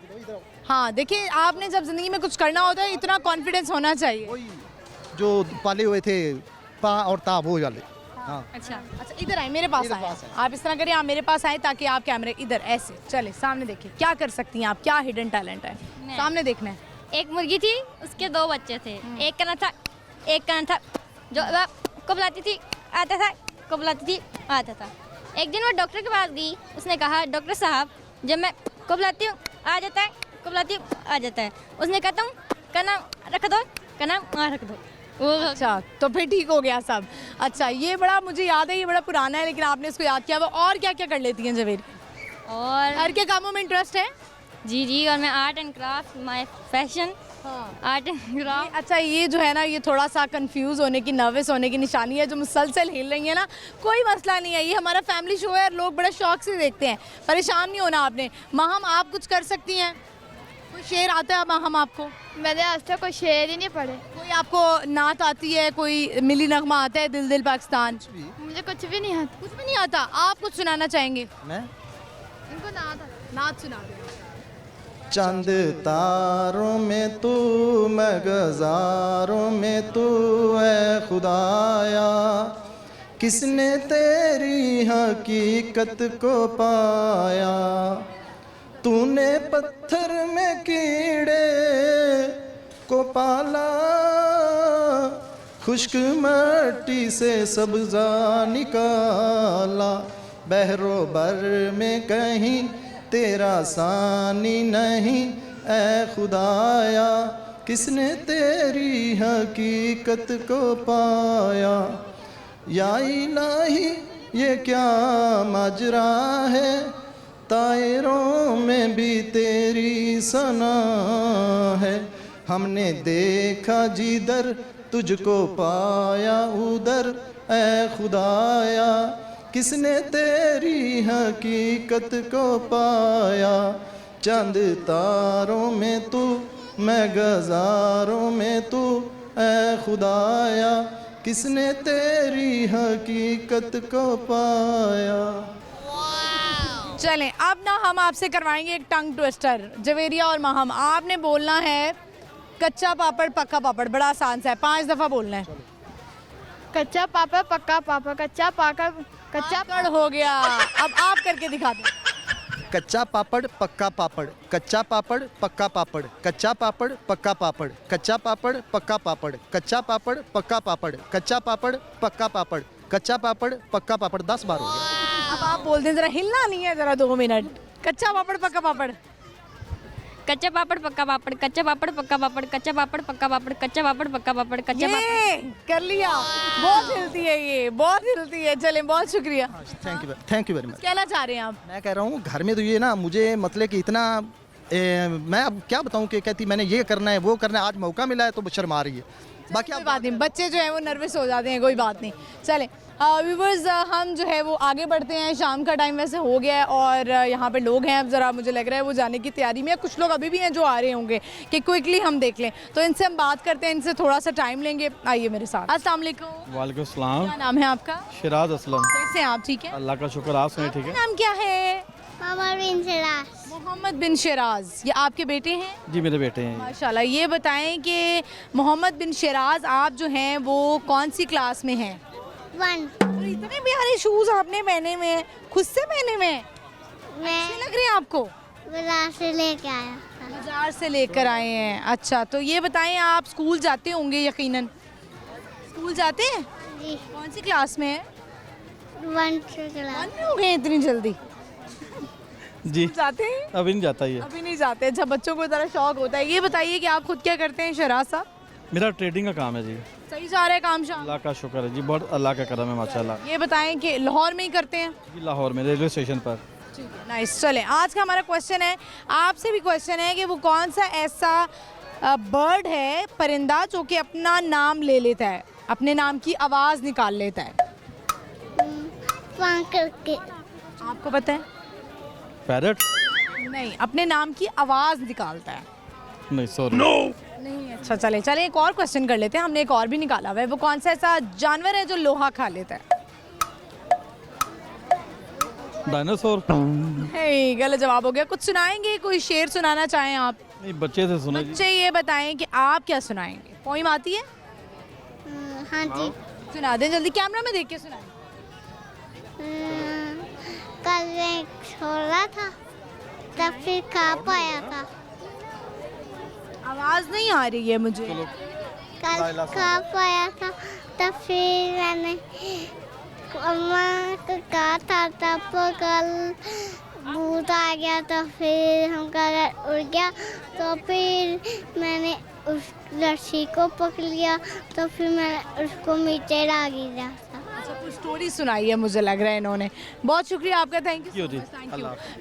हाँ देखिए, आपने जब जिंदगी में कुछ करना होता है इतना कॉन्फिडेंस होना चाहिए। जो पाले हुए थे पा और ताब हो जाले। हाँ। अच्छा इधर आए, मेरे पास आए। आप इस तरह करिए, आप मेरे पास आए ताकि आप कैमरे इधर ऐसे चले, सामने देखिए क्या कर सकती हैं आप, क्या हिडन टैलेंट है, सामने देखना है। एक मुर्गी थी, उसके 2 बच्चे थे। एक का नाम था, एक का नाम था, जो को बुलाती थी आता था, को बुलाती थी आता था। एक दिन वो डॉक्टर के पास गई, उसने कहा डॉक्टर साहब जब मैं को बुलाती हूँ आ जाता है, को बुलाती हूँ आ जाता है। उसने कहता हूँ का नाम रख दो, का नाम रख दो। अच्छा तो फिर ठीक हो गया सब। अच्छा ये बड़ा मुझे याद है, ये बड़ा पुराना है लेकिन आपने इसको याद किया। वो और क्या क्या कर लेती हैं जवेरी? और हर के कामों में इंटरेस्ट है? जी, और मैं art and craft, my fashion, art and craft. अच्छा ये जो है ना, ये थोड़ा सा कंफ्यूज होने की, नर्वस होने की निशानी है जो मुसलसल हिल रही है ना। कोई मसला नहीं है, ये हमारा फैमिली शो है और लोग बड़े शौक से देखते हैं, परेशान नहीं होना आपने। माहम आप कुछ कर सकती हैं? कोई शेर आता है माहम आपको? मैंने आज तक कोई शेर ही नहीं पढ़े। कोई आपको नात आती है, कोई मिली नगमा आता है, दिल दिल पाकिस्तान? मुझे कुछ भी नहीं आता। कुछ भी नहीं आता। आप कुछ सुनाना चाहेंगे? मैं इनको नात सुना दे। चंद तारों में तू, मगजारों में तू है खुदाया, किसने तेरी हकीकत को पाया, तूने पत्थर में कीड़े को पाला, खुश्क मट्टी से सब्जा निकाला, बहरो बर में कहीं तेरा सानी नहीं, ऐ खुदाया किसने तेरी हकीकत को पाया। या इलाही ये क्या माजरा है, तायरों में भी तेरी सना है। हमने देखा जिधर तुझको पाया उधर, ऐ खुदाया किसने तेरी हकीकत को पाया। चंद तारों में तू, मैं गज़ारों में तू, ऐ खुदाया किसने तेरी हकीकत को पाया। चलें अब ना हम आपसे करवाएंगे एक टंग ट्विस्टर। जवेरिया और महम, आपने बोलना है कच्चा पापड़ पक्का पापड़, बड़ा आसान सा है, 5 दफ़ा बोलना है। कच्चा पापड़ पक्का पापड़, कच्चा पापड़ कच्चा पापड़ हो गया। अब आप करके दिखा दें। कच्चा पापड़ पक्का पापड़, कच्चा पापड़ पक्का पापड़, कच्चा पापड़ पक्का पापड़, कच्चा पापड़ पक्का पापड़, कच्चा पापड़ पक्का पापड़, कच्चा पापड़ पक्का पापड़, कच्चा पापड़ पक्का पापड़। 10 बार हो गया। अब आप बोल दें, ज़रा हिलना नहीं है, ज़रा 2 मिनट। कच्चा पापड़ पक्का पापड़, कच्चा पापड़ पक्का पापड़, कच्चा पापड़ पक्का पापड़, कच्चा पापड़ पक्का पापड़, कच्चा पापड़ पक्का पापड़, कच्चा ये कर लिया। बहुत हिलती है ये, बहुत हिलती है। चलें, बहुत शुक्रिया। Thank you very much. कहना चाह रहे हैं आप? मैं कह रहा हूँ घर में तो ये ना मुझे मतलब कि इतना मैं अब क्या बताऊँ कि कहती मैंने ये करना है वो करना है, आज मौका मिला है तो शर्मा रही है। बाकी कोई बात नहीं, बच्चे जो है वो नर्वस हो जाते हैं, कोई बात नहीं। चलें व्यूवर्स, हम जो है वो आगे बढ़ते हैं। शाम का टाइम वैसे हो गया है और यहाँ पे लोग हैं, अब ज़रा मुझे लग रहा है वो जाने की तैयारी में। कुछ लोग अभी भी हैं जो आ रहे होंगे कि क्विकली हम देख लें, तो इनसे हम बात करते हैं, इनसे थोड़ा सा टाइम लेंगे। आइए मेरे साथ। अस्सलाम वालेकुम। वालेकुम सलाम। क्या नाम है आपका? शिराज असलम। कैसे हैं आप? ठीक है, अल्लाह का शुक्र, आप सुनिए ठीक है? नाम क्या है? मोहम्मद बिन सिराज। मोहम्मद बिन शिराज, ये आपके बेटे हैं? जी मेरे बेटे हैं। माशाल्लाह। ये बताएं कि मोहम्मद बिन शिराज आप जो हैं वो कौन सी क्लास में हैं? 1। और इतने प्यारे शूज आपने पहने हुए हैं, खुद से पहने हुए हैं, अच्छे लग रहे हैं आपको? बाजार से लेके आया था। बाजार से लेकर आए हैं। अच्छा, तो ये बताएं आप स्कूल जाते होंगे यकीनन? स्कूल जाते हैं? जी। कौन सी क्लास में है? 1 क्लास। 1 में हो गए इतनी जल्दी? जी जाते हैं? अभी नहीं जाता ये। अभी नहीं जाते। जब बच्चों को ज़रा शौक होता है। ये बताइए कि आप खुद क्या करते हैं शराज साहब? मेरा ट्रेडिंग का काम है जी। सही जा रहा है काम शाम? अल्लाह का शुक्र है जी, बहुत अल्लाह का करम है माशाल्लाह। ये बताएं कि लाहौर में ही करते हैं? जी लाहौर में रेलवे स्टेशन पर। ठीक है, नाइस। चलें, आज का हमारा क्वेश्चन है, आपसे भी क्वेश्चन है कि वो कौन सा ऐसा बर्ड है, परिंदा, जो कि अपना नाम ले लेता है, अपने नाम की आवाज़ निकाल लेता है? आपको पता है? पैरट? नहीं, अपने नाम की आवाज़ निकालता है। नहीं सॉरी। नहीं। अच्छा, चले एक और क्वेश्चन कर लेते हैं। हमने एक और भी निकाला हुआ है। वो कौन सा ऐसा जानवर है जो लोहा खा लेता है? डायनासोर। गलत जवाब हो गया। कुछ सुनाएंगे, कोई शेर सुनाना चाहें आप? नहीं बच्चे से सुने जी। बच्चे ये बताएं कि आप क्या सुनाएंगे। पोइम आती है? हाँ जी। सुना दें जल्दी, कैमरा में देख के सुनाएं। कल मैं सो रहा था तब फिर खा पाया था। आवाज़ नहीं आ रही है मुझे। कल खा पाया था तब फिर मैंने अम्मा को कहा था, तब कल भूत आ गया तो फिर हम घर उड़ गया, तो फिर मैंने उस रस्सी को पकड़ लिया, तो फिर मैंने उसको नीचे डाल दिया था। अच्छा, कुछ स्टोरी सुनाई है मुझे लग रहा है इन्होंने। बहुत शुक्रिया आपका, थैंक यू।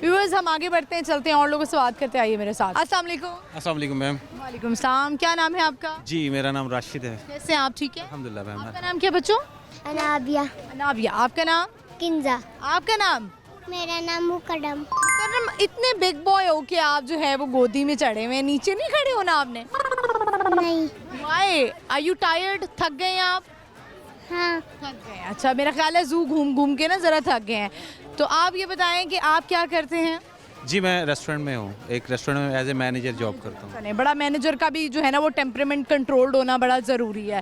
व्यूअर्स, हम आगे बढ़ते हैं, चलते हैं और लोगों से बात करते हैं। आइए मेरे साथ। अस्सलाम वालेकुम। अस्सलाम वालेकुम मैम। वालेकुम सलाम। क्या नाम है आपका? जी मेरा नाम राशिद है। कैसे हैं आप? ठीक है अल्हम्दुलिल्लाह मैम। आपका नाम क्या बच्चों? अनाबिया। अनाबिया। आपका नाम? किंजा। आपका नाम? मेरा नाम मुकदम। मुकर्रम। इतने बिग बॉय हो के आप जो है वो गोदी में चढ़े हुए हैं, नीचे नहीं खड़े होना आपने? नहीं। Why? Are you tired? थक गए हैं आप? हाँ। थक गए। अच्छा, मेरा ख्याल है जू घूम घूम के ना ज़रा थक गए हैं। तो आप ये बताएं कि आप क्या करते हैं? जी मैं रेस्टोरेंट में हूँ, एक रेस्टोरेंट में एज ए मैनेजर जॉब करता हूँ। बड़ा मैनेजर का भी जो है ना वो टेम्परामेंट कंट्रोल्ड होना बड़ा ज़रूरी है।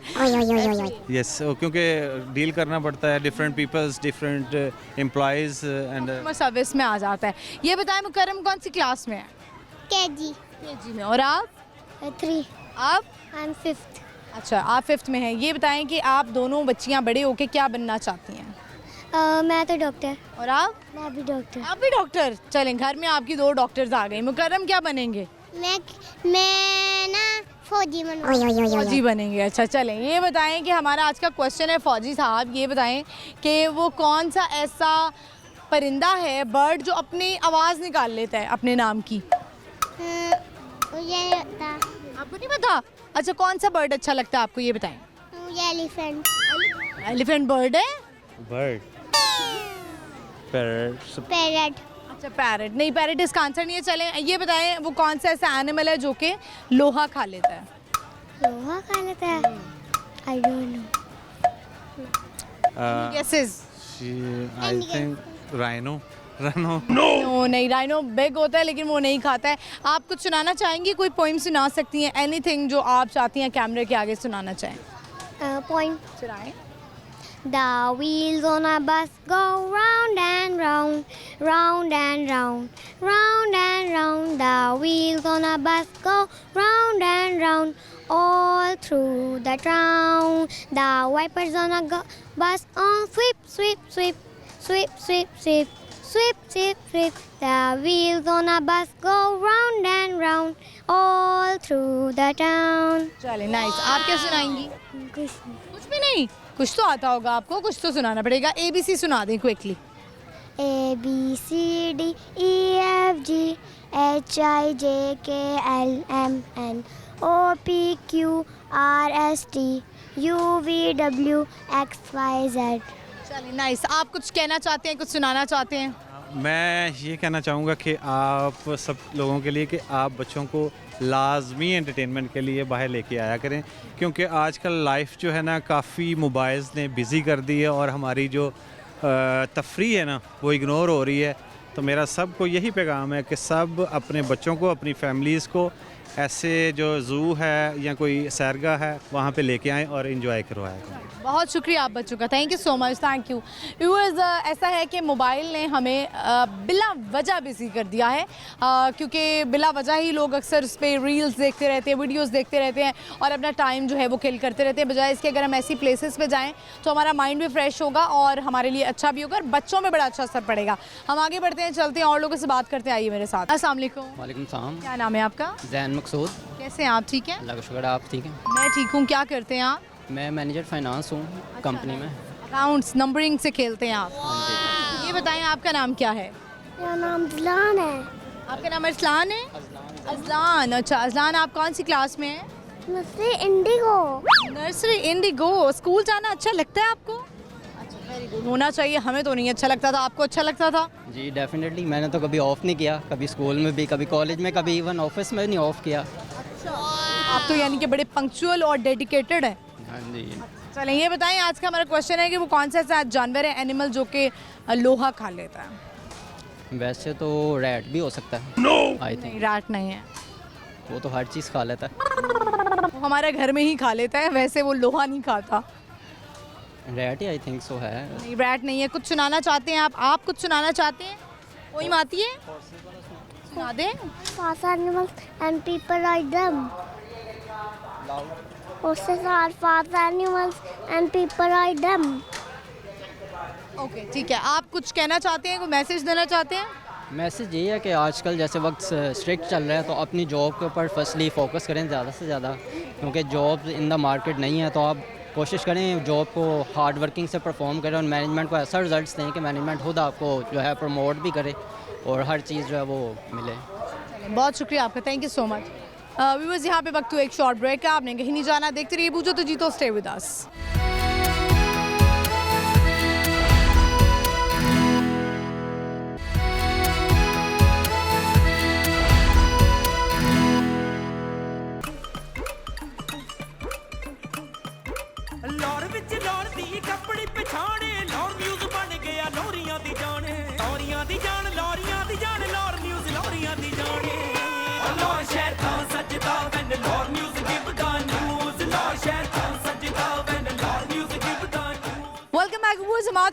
यस, क्योंकि डील करना पड़ता है different peoples, different employees and service में आ जाता है। ये बताएं मुकर्रम कौन सी क्लास में है? केजी। केजी में। और आप? 3। आप? I'm 5th। अच्छा, आप 5th में हैं। ये बताएं कि आप दोनों बच्चियां बड़े होके क्या बनना चाहती हैं? मैं तो डॉक्टर। और आप? मैं भी डॉक्टर। आप भी डॉक्टर? चलें, घर में आपकी 2 डॉक्टर्स आ गई। मुकर्रम क्या बनेंगे? मैं ना फौजी बनूंगी। फौजी बनेंगे। अच्छा, चलें, ये बताएं कि हमारा आज का क्वेश्चन है फौजी साहब, ये बताएं कि वो कौन सा ऐसा परिंदा है, बर्ड, जो अपनी आवाज़ निकाल लेता है अपने नाम की? मुझे आपको नहीं पता? अच्छा, कौन सा बर्ड अच्छा लगता है आपको, ये बताएं। मुझे एलिफेंट। एलिफेंट बर्ड है? Bird, parrot, parrot. अच्छा, पैरट नहीं, पैरट इसका आंसर नहीं है। चलें, ये बताएं वो कौन सा ऐसा एनिमल है जो कि लोहा खा लेता है? लोहा खा लेता है? I don't know. Guesses? I think rhino. Rhino no, नहीं, राइनो बिग होता है लेकिन वो नहीं खाता है। आप कुछ सुनाना चाहेंगी? कोई पोइम सुना सकती हैं, एनीथिंग जो आप चाहती हैं कैमरे के आगे सुनाना चाहें? पॉइंट सुनाएं। The wheels on a bus go round and round, round and round, round and round. The wheels on a bus go round and round, all through the town. The wipers on a bus on sweep, sweep, sweep, sweep, sweep, sweep, sweep, sweep, sweep. The wheels on a bus go round and round, all through the town. चलें, nice. आप क्या सुनाएंगी? कुछ भी नहीं? कुछ तो आता होगा आपको, कुछ तो सुनाना पड़ेगा। ABC सुना दें quickly. A B C D E F G H I J K L M N O P Q R S T U V W X Y Z। चलिए, नाइस। आप कुछ कहना चाहते हैं, कुछ सुनाना चाहते हैं? मैं ये कहना चाहूँगा कि आप सब लोगों के लिए कि आप बच्चों को लाजमी एंटरटेनमेंट के लिए बाहर लेके आया करें, क्योंकि आजकल लाइफ जो है ना काफ़ी मोबाइल्स ने बिज़ी कर दी है और हमारी जो तफरी है ना वो इग्नोर हो रही है। तो मेरा सबको यही पैगाम है कि सब अपने बच्चों को, अपनी फैमिलीज़ को ऐसे जो ज़ू है या कोई सैरगाह है वहाँ पे लेके आएँ और इन्जॉय करवाएं। बहुत शुक्रिया आप बच्चों का, thank you so much, thank you. Viewers, ऐसा है कि मोबाइल ने हमें बिला वजह बिजी कर दिया है, क्योंकि बिला वजह ही लोग अक्सर उस पर रील्स देखते रहते हैं, वीडियोस देखते रहते हैं और अपना टाइम जो है वो किल करते रहते हैं। बजाय इसके अगर हम ऐसी प्लेसेस पे जाएं तो हमारा माइंड भी फ्रेश होगा और हमारे लिए अच्छा भी होगा और बच्चों में बड़ा अच्छा असर पड़ेगा। हम आगे बढ़ते हैं, चलते हैं और लोगों से बात करते हैं। आइए मेरे साथ। अस्सलाम वालेकुम। वालेकुम सलाम। क्या नाम है आपका? जैन मकसूद। कैसे हैं आप? ठीक हैं? अल्लाह का शुक्र, आप ठीक हैं? मैं ठीक हूँ। क्या करते हैं आप? मैं मैनेजर फाइनेंस हूँ कंपनी में। अकाउंट्स, नंबरिंग से खेलते हैं आप। ये बताएं आपका नाम क्या है? मेरा नाम अज़लान है। आपका नाम अज़लान है? अज़लान, अच्छा अज़लान, आप कौन सी क्लास में हैं? Nursery Indigo. Nursery Indigo. School जाना अच्छा लगता है आपको? अच्छा, वेरी गुड, होना चाहिए। हमें तो नहीं अच्छा लगता था, आपको अच्छा लगता था? जी डेफिनेटली, मैंने तो कभी ऑफ़ नहीं किया, कभी स्कूल में भी, कभी कॉलेज में, कभी इवन ऑफिस में नहीं ऑफ़ किया। आप तो यानी कि बड़े पंक्चुअल और डेडिकेटेड हैं। हाँ जी। चलें, ये बताएं, आज का हमारा क्वेश्चन है कि वो कौन सा ऐसा जानवर है, एनिमल, जो कि लोहा खा लेता है? वैसे तो रैट भी हो सकता है। आई नहीं, थिंक रैट नहीं है। वो तो हर चीज़ खा लेता है। वो हमारे घर में ही खा लेता है, वैसे वो लोहा नहीं खाता। Rat he I think so है। नहीं, रैट नहीं है। कुछ सुनाना चाहते हैं आप कुछ सुनाना चाहते हैं? कोई आती है? सुना दें। Fast animals and people like them. Horses are fast animals and people like them. Okay, ठीक है। आप कुछ कहना चाहते हैं, कोई मैसेज देना चाहते हैं? मैसेज ये है कि आजकल जैसे वक्त स्ट्रिक्ट चल रहा है तो अपनी जॉब के ऊपर फर्स्टली फोकस करें ज़्यादा से ज़्यादा, क्योंकि जॉब इन द मार्केट नहीं है। तो आप कोशिश करें जॉब को हार्ड वर्किंग से परफॉर्म करें और मैनेजमेंट को ऐसा रिजल्ट्स दें कि मैनेजमेंट खुद आपको जो है प्रमोट भी करे और हर चीज़ जो है वो मिले। बहुत शुक्रिया आपका, thank you so much. Viewers, यहाँ पे वक्त हुआ एक शॉर्ट ब्रेक का, आपने कहीं नहीं जाना, देखते रहिए बूझो तो जीतो, स्टे विद अस। लाहौर विच लाहौर दी कपड़ी पछाणे, लाहौर न्यूज़ बन गया लाहौरियां दी जान, लाहौरियां दी जान, लाहौरियां दी जान, लाहौर न्यूज़ लाहौरियां दी जान। लाहौर शहर था सजदा वैन Lahore news give the news, Lahore शहर था सजदा वैन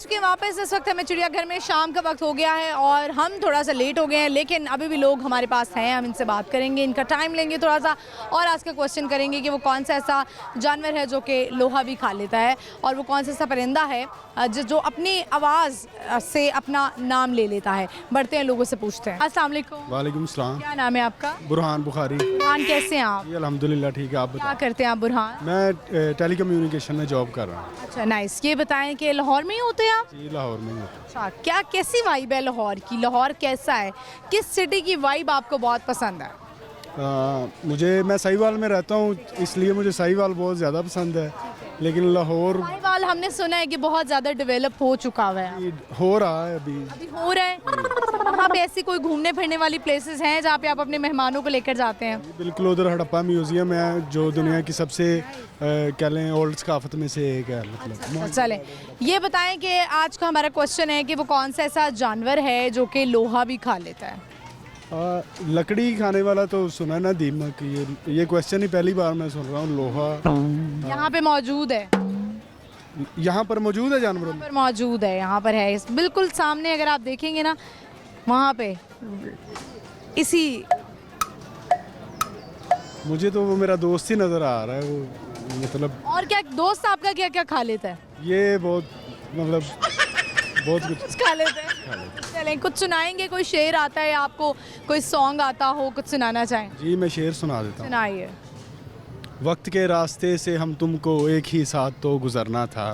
चुके हैं वापस। इस वक्त हमें चिड़ियाघर में शाम का वक्त हो गया है और हम थोड़ा सा लेट हो गए हैं, लेकिन अभी भी लोग हमारे पास हैं। हम इनसे बात करेंगे, इनका टाइम लेंगे थोड़ा सा और आज का क्वेश्चन करेंगे कि वो कौन सा ऐसा जानवर है जो कि लोहा भी खा लेता है, और वो कौन सा ऐसा परिंदा है जो अपनी आवाज़ से अपना नाम ले लेता है। बढ़ते हैं, लोगों से पूछते हैं। अस्सलाम वालेकुम। वालेकुम सलाम। क्या नाम है आपका? बुरहान बुखारी। बुरहान, कैसे हैं आप? जी अल्हम्दुलिल्लाह ठीक है। आप क्या करते हैं आप बुरहान? मैं टेलीकम्युनिकेशन में जॉब कर रहा हूँ। अच्छा, नाइस। ये बताएं कि लाहौर में ही होते हैं आप? जी लाहौर में ही होता अच्छा, क्या कैसी वाइब है लाहौर की? लाहौर कैसा है? किस सिटी की वाइब आपको बहुत पसंद है? मैं साहिवाल में रहता हूँ, इसलिए मुझे साहिवाल बहुत ज़्यादा पसंद है। लेकिन लाहौर साहिवाल हमने सुना है कि बहुत ज़्यादा डेवलप हो चुका हुआ है। हो रहा है अभी हो रहा है। वहाँ पे ऐसी कोई घूमने फिरने वाली प्लेसेस हैं जहाँ पे आप अपने मेहमानों को लेकर जाते हैं? बिल्कुल, उधर हड़प्पा म्यूज़ियम है जो दुनिया की सबसे कह लें ओल्ड सकाफत में से एक है। मतलब चले, ये बताएं कि आज का हमारा क्वेश्चन है कि वो कौन सा ऐसा जानवर है जो कि लोहा भी खा लेता है? लकड़ी खाने वाला तो सुना ना, दीमक। ये क्वेश्चन ही पहली बार मैं सुन रहा हूँ। लोहा यहाँ पे मौजूद है। यहाँ पर मौजूद है जानवरों में? पर मौजूद है, यहाँ पर है, बिल्कुल सामने। अगर आप देखेंगे ना वहाँ पे, इसी मुझे तो वो मेरा दोस्त ही नज़र आ रहा है। वो मतलब और क्या दोस्त आपका क्या क्या खा लेता है? ये बहुत मतलब बहुत कुछ खा लेते हैं। चलें, कुछ सुनाएंगे? कोई शेर आता है आपको? कोई सॉन्ग आता हो, कुछ सुनाना चाहें? जी मैं शेर सुना देता हूँ। सुनाइए। वक्त के रास्ते से हम तुमको एक ही साथ तो गुजरना था,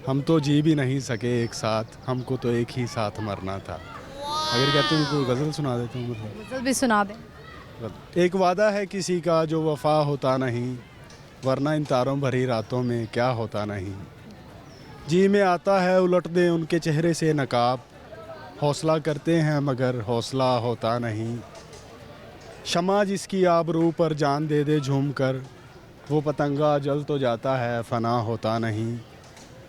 हम तो जी भी नहीं सके एक साथ, हमको तो एक ही साथ मरना था। अगर कहते हैं कोई गज़ल सुना देता हूँ। गज़ल भी सुना दें। एक वादा है किसी का जो वफा होता नहीं, वरना इन तारों भरी रातों में क्या होता नहीं। जी में आता है उलट दें उनके चेहरे से नकाब, हौसला करते हैं मगर हौसला होता नहीं। शमा जिसकी आबरू पर जान दे दे झूम कर, वो पतंगा जल तो जाता है फना होता नहीं।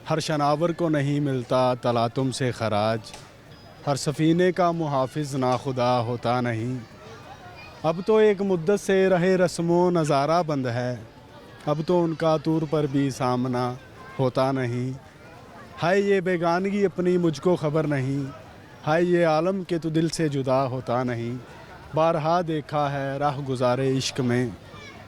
हर शनावर को नहीं मिलता तला तुम से खराज, हर सफ़ीने का मुहाफिज नाखुदा होता नहीं। अब तो एक मुद्दत से रहे रस्मो नज़ारा बंद है, अब तो उनका तूर पर भी सामना होता नहीं। हाय ये बेगानगी अपनी मुझको ख़बर नहीं, हाय ये आलम के तो दिल से जुदा होता नहीं। बारहा देखा है राह गुजारे इश्क में,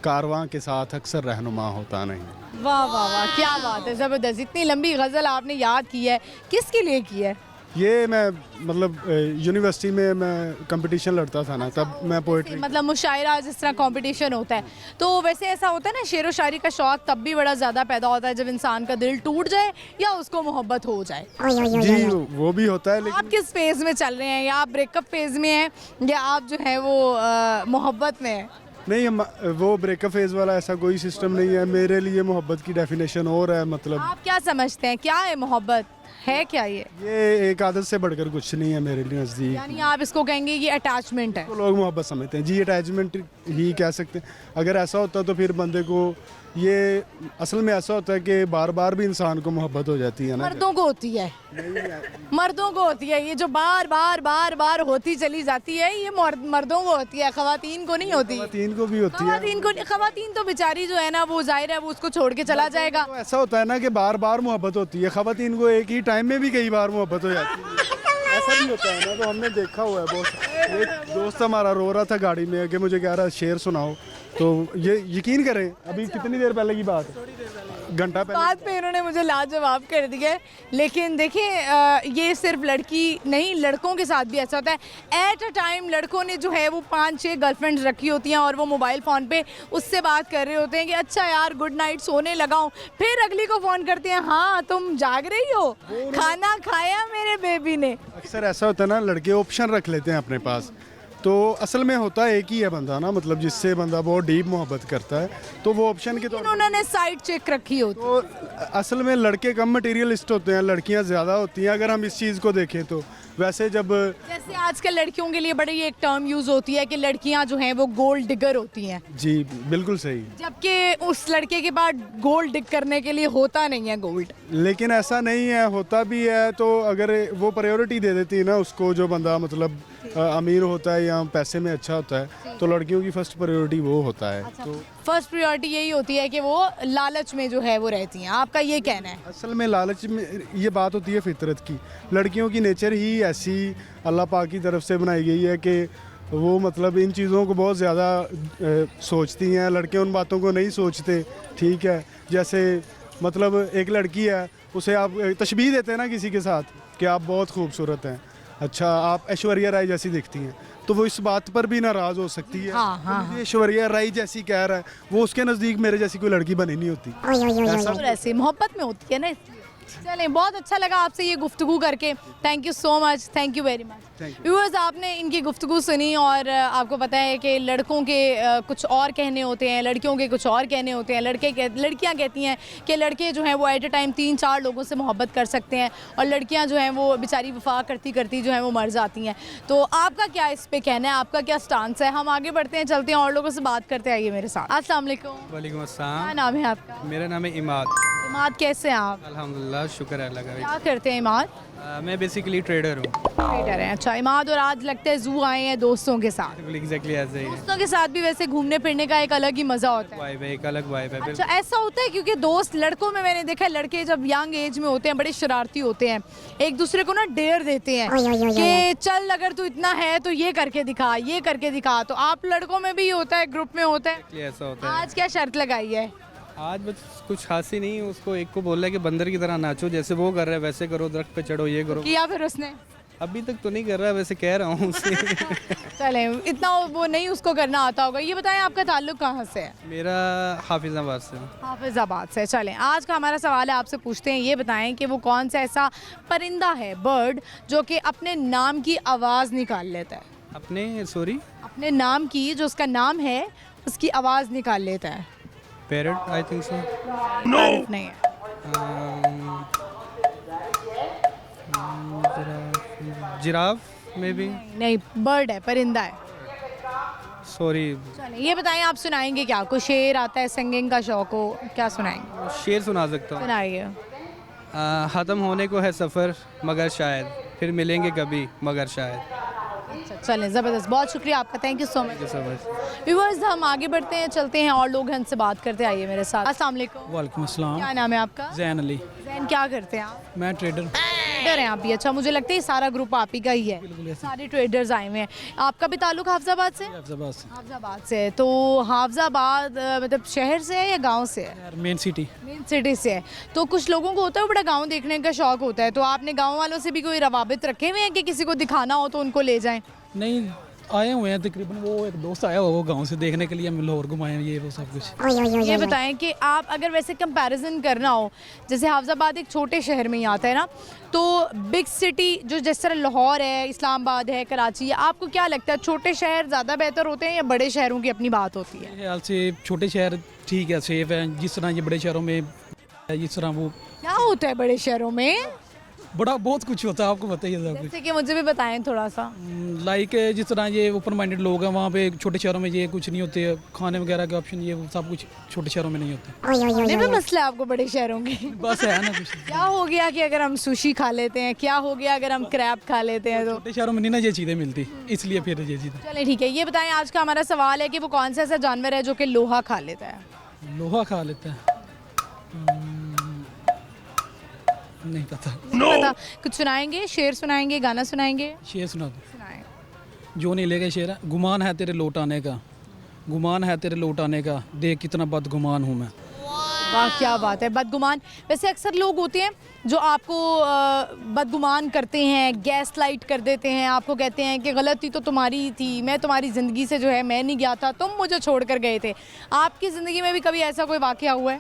कारवां के साथ अक्सर रहनुमा होता नहीं। वाह वाह वाह, क्या बात है, ज़बरदस्त। इतनी लंबी गज़ल आपने याद की है, किसके लिए की है? ये मैं मतलब यूनिवर्सिटी में मैं कंपटीशन लड़ता था ना, तब मैं पोइट्री मतलब मुशायरा जिस तरह कंपटीशन होता है, तो वैसे ऐसा होता है ना, शेर व शायरी का शौक तब भी बड़ा ज़्यादा पैदा होता है जब इंसान का दिल टूट जाए या उसको मोहब्बत हो जाए। जी वो भी होता है। लेकिन आप किस फेज़ में चल रहे हैं? या आप ब्रेकअप फेज़ में हैं या आप जो है वो मोहब्बत में हैं? नहीं, वो ब्रेकअप फेज़ वाला ऐसा कोई सिस्टम नहीं है। मेरे लिए मोहब्बत की डेफिनेशन और है। मतलब आप क्या समझते हैं, क्या है मोहब्बत, है क्या ये? एक आदत से बढ़कर कुछ नहीं है मेरे लिए नज़दीक। यानी आप इसको कहेंगे ये अटैचमेंट है? तो लोग मोहब्बत समझते हैं। जी अटैचमेंट ही कह सकते हैं। अगर ऐसा होता तो फिर बंदे को ये असल में ऐसा होता है कि बार बार भी इंसान को मोहब्बत हो जाती है ना। मर्दों को होती है, मर्दों को होती है। ये जो बार बार बार बार होती चली जाती है, ये मर्दों को होती है, ख़वातीन को नहीं होती। ख़वातीन को भी होती है। ख़वातीन तो बेचारी जो है ना, वो जाहिर है वो उसको छोड़ के चला जाएगा। तो ऐसा होता है ना कि बार बार मोहब्बत होती है। ख़वातीन को एक ही टाइम में भी कई बार मोहब्बत हो जाती है। ऐसा भी होता है ना, तो हमने देखा हुआ है बहुत। एक दोस्त हमारा रो रहा था गाड़ी में कि मुझे कह रहा है शेर सुनाओ, तो ये यकीन करें अभी कितनी देर पहले की बात है, घंटा पहले बात पे इन्होंने मुझे लाजवाब कर दिया। लेकिन देखिए ये सिर्फ लड़की नहीं, लड़कों के साथ भी ऐसा होता है। एट अ टाइम लड़कों ने जो है वो 5-6 गर्लफ्रेंड्स रखी होती हैं और वो मोबाइल फ़ोन पे उससे बात कर रहे होते हैं कि अच्छा यार गुड नाइट, सोने लगाऊं। फिर अगली को फ़ोन करते हैं, हाँ तुम जाग रही हो, खाना खाया मेरे बेबी ने। अक्सर ऐसा होता है ना, लड़के ऑप्शन रख लेते हैं अपने पास। तो असल में होता एक ही है बंदा ना, मतलब जिससे बंदा बहुत डीप मोहब्बत करता है, तो वो ऑप्शन के तौर पर उन्होंने साइड चेक रखी होती है। तो असल में लड़के कम मटेरियलिस्ट होते हैं, लड़कियां ज़्यादा होती हैं अगर हम इस चीज़ को देखें तो। वैसे जब जैसे आजकल लड़कियों के लिए बड़ी एक टर्म यूज़ होती है कि लड़कियां जो हैं वो गोल्ड डिगर होती हैं। जी बिल्कुल सही। जबकि उस लड़के के बाद गोल्ड डिग करने के लिए होता नहीं है गोल्ड। लेकिन ऐसा नहीं है, होता भी है। तो अगर वो प्रायोरिटी दे देती है ना उसको, जो बंदा मतलब अमीर होता है या पैसे में अच्छा होता है, तो लड़कियों की फर्स्ट प्रायोरिटी वो होता है। तो फर्स्ट प्रायोरिटी यही होती है कि वो लालच में जो है वो रहती हैं, आपका ये कहना है? असल में लालच में ये बात होती है फितरत की। लड़कियों की नेचर ही ऐसी अल्लाह पाक की तरफ से बनाई गई है कि वो मतलब इन चीज़ों को बहुत ज़्यादा सोचती हैं। लड़के उन बातों को नहीं सोचते, ठीक है। जैसे मतलब एक लड़की है, उसे आप तशबीह देते हैं ना किसी के साथ कि आप बहुत खूबसूरत हैं, अच्छा आप ऐश्वर्या राय जैसी दिखती हैं, तो वो इस बात पर भी नाराज़ हो सकती है। मुझे ऐश्वर्या राय जैसी कह रहा है, वो उसके नज़दीक मेरे जैसी कोई लड़की बनी नहीं होती। ऐसे मोहब्बत में होती है ना। चलें, बहुत अच्छा लगा आपसे ये गुफ्तगू करके। Thank you so much, thank you very much. Viewers, आपने इनकी गुफ्तगू सुनी और आपको पता है कि लड़कों के कुछ और कहने होते हैं, लड़कियों के कुछ और कहने होते हैं। लड़कियां कहती हैं कि लड़के जो हैं वो एट ए टाइम 3-4 लोगों से मोहब्बत कर सकते हैं, और लड़कियां जो हैं वो बेचारी वफा करती करती जो हैं वो मर जाती हैं। तो आपका क्या इस पे कहना है, आपका क्या स्टांस है? हम आगे बढ़ते हैं, चलते हैं और लोगों से बात करते आइए मेरे साथ। अस्सलाम वालेकुम। वालेकुम अस्सलाम। क्या नाम है आपका? मेरा नाम है इमाद। इमाद, कैसे हैं आप? अल्हम्दुलिल्लाह, शुक्र है अल्लाह का। क्या करते हैं इमाद? मैं बेसिकली ट्रेडर हूँ। ट्रेडर हैं, अच्छा। इमाद, और आज लगता है ज़ू आए हैं दोस्तों के साथ। एग्जैक्टली ऐसे ही है। दोस्तों के साथ भी वैसे घूमने फिरने का एक अलग ही मज़ा होता है। वाइब है, एक अलग वाइब है। अच्छा, ऐसा होता है क्योंकि दोस्त लड़कों में मैंने देखा है, लड़के जब यंग एज में होते हैं बड़े शरारती होते हैं, एक दूसरे को ना डेयर देते हैं कि चल अगर तू इतना है तो ये करके दिखा, ये करके दिखा। तो आप लड़कों में भी होता है, ग्रुप में होता है? ऐसा होता है। आज क्या शर्त लगाई है? आज बस कुछ खास ही नहीं, उसको एक को बोला है कि बंदर की तरह नाचो, जैसे वो कर रहा है वैसे करो, दरख्त पे चढ़ो, ये करो। किया फिर उसने? अभी तक तो नहीं कर रहा, वैसे कह रहा हूँ उसे। चले, इतना वो नहीं उसको करना आता होगा। ये बताएं आपका ताल्लुक कहाँ से है? मेरा हाफिजाबाद से। हाफिजाबाद से। चलें, आज का हमारा सवाल है, आपसे पूछते हैं, ये बताएं कि वो कौन सा ऐसा परिंदा है, बर्ड, जो कि अपने नाम की आवाज़ निकाल लेता है? अपने नाम की, जो उसका नाम है उसकी आवाज़ निकाल लेता है। Parrot, I think so. नहीं है। जिराफ में भी नहीं, बर्ड है, परिंदा है। सॉरी। चलें, ये बताएं, आप सुनाएंगे क्या? कोई शेर आता है, सिंगिंग का शौक हो, क्या सुनाएंगे? शेर सुना सकता हूँ। सुनाइए। ख़त्म होने को है सफ़र मगर शायद, फिर मिलेंगे कभी मगर शायद। अच्छा, चलें, ज़बरदस्त, बहुत शुक्रिया आपका, thank you so much. Viewers, हम आगे बढ़ते हैं, चलते हैं और लोग हैं उनसे बात करते, आइए मेरे साथ। अस्सलाम वालेकुम। वालेकुम अस्सलाम। क्या नाम है आपका? जैन अली। जैन, क्या करते हैं आप? मैं ट्रेडर। ट्रेडर हैं आप भी? अच्छा, मुझे लगता है सारा ग्रुप आप ही का ही है, सारे ट्रेडर्स आए हुए हैं। आपका भी ताल्लुक हाफिजाबाद से? हाफिजाबाद से। तो हाफिजाबाद मतलब शहर से है या गांव से है? मेन सिटी से है। तो कुछ लोगों को होता है बड़ा गांव देखने का शौक होता है, तो आपने गांव वालों से भी कोई रवाबित रखे हुए हैं कि किसी को दिखाना हो तो उनको ले जाएं? नहीं, आए हुए हैं तकरीबन, वो एक दोस्त आया हुआ वो गांव से देखने के लिए, हम लाहौर घुमाए, ये वो सब कुछ। ये बताएं कि आप अगर वैसे कंपैरिजन करना हो, जैसे हाफिजाबाद एक छोटे शहर में ही आता है ना, तो बिग सिटी जो जिस तरह लाहौर है, इस्लामाबाद है, कराची है, आपको क्या लगता है छोटे शहर ज़्यादा बेहतर होते हैं या बड़े शहरों की अपनी बात होती है? ख्याल से छोटे शहर ठीक है, सेफ है। जिस तरह ये बड़े शहरों में, जिस तरह वो क्या होता है बड़े शहरों में? बड़ा बहुत कुछ होता है, आपको बताइए सब कुछ। जैसे कि मुझे भी बताएं थोड़ा सा। लाइक जिस तरह ये ओपन माइंडेड लोग हैं, वहाँ पे छोटे शहरों में ये कुछ नहीं होते, खाने वगैरह के ऑप्शन ये सब कुछ छोटे शहरों में नहीं होते। ये भी मसला है आपको बड़े शहरों के? बस है ना कुछ। क्या हो गया कि अगर हम सुशी खा लेते हैं, क्या हो गया अगर हम क्रैब खा लेते हैं, तो छोटे शहरों में नहीं ना ये चीज़ें मिलती, इसलिए फिर ये चीज़ें। चलिए ठीक है, ये बताएं, आज का हमारा सवाल है कि वो कौन सा ऐसा जानवर है जो कि लोहा खा लेता है? लोहा खा लेता है? नहीं पता। पता? कुछ सुनाएंगे, शेर सुनाएंगे, गाना सुनाएंगे? शेर सुना दो। सुनाएं। जो नहीं लेगा शेर। गुमान है तेरे लौट आने का, गुमान है तेरे लौट आने का, देख कितना बदगुमान हूँ मैं। वाह, क्या बात है, बदगुमान। वैसे अक्सर लोग होते हैं जो आपको बदगुमान करते हैं, गैस लाइट कर देते हैं, आपको कहते हैं कि गलती तो तुम्हारी ही थी, मैं तुम्हारी ज़िंदगी से जो है मैं नहीं गया था, तुम मुझे छोड़ कर गए थे। आपकी ज़िंदगी में भी कभी ऐसा कोई वाक़या हुआ है?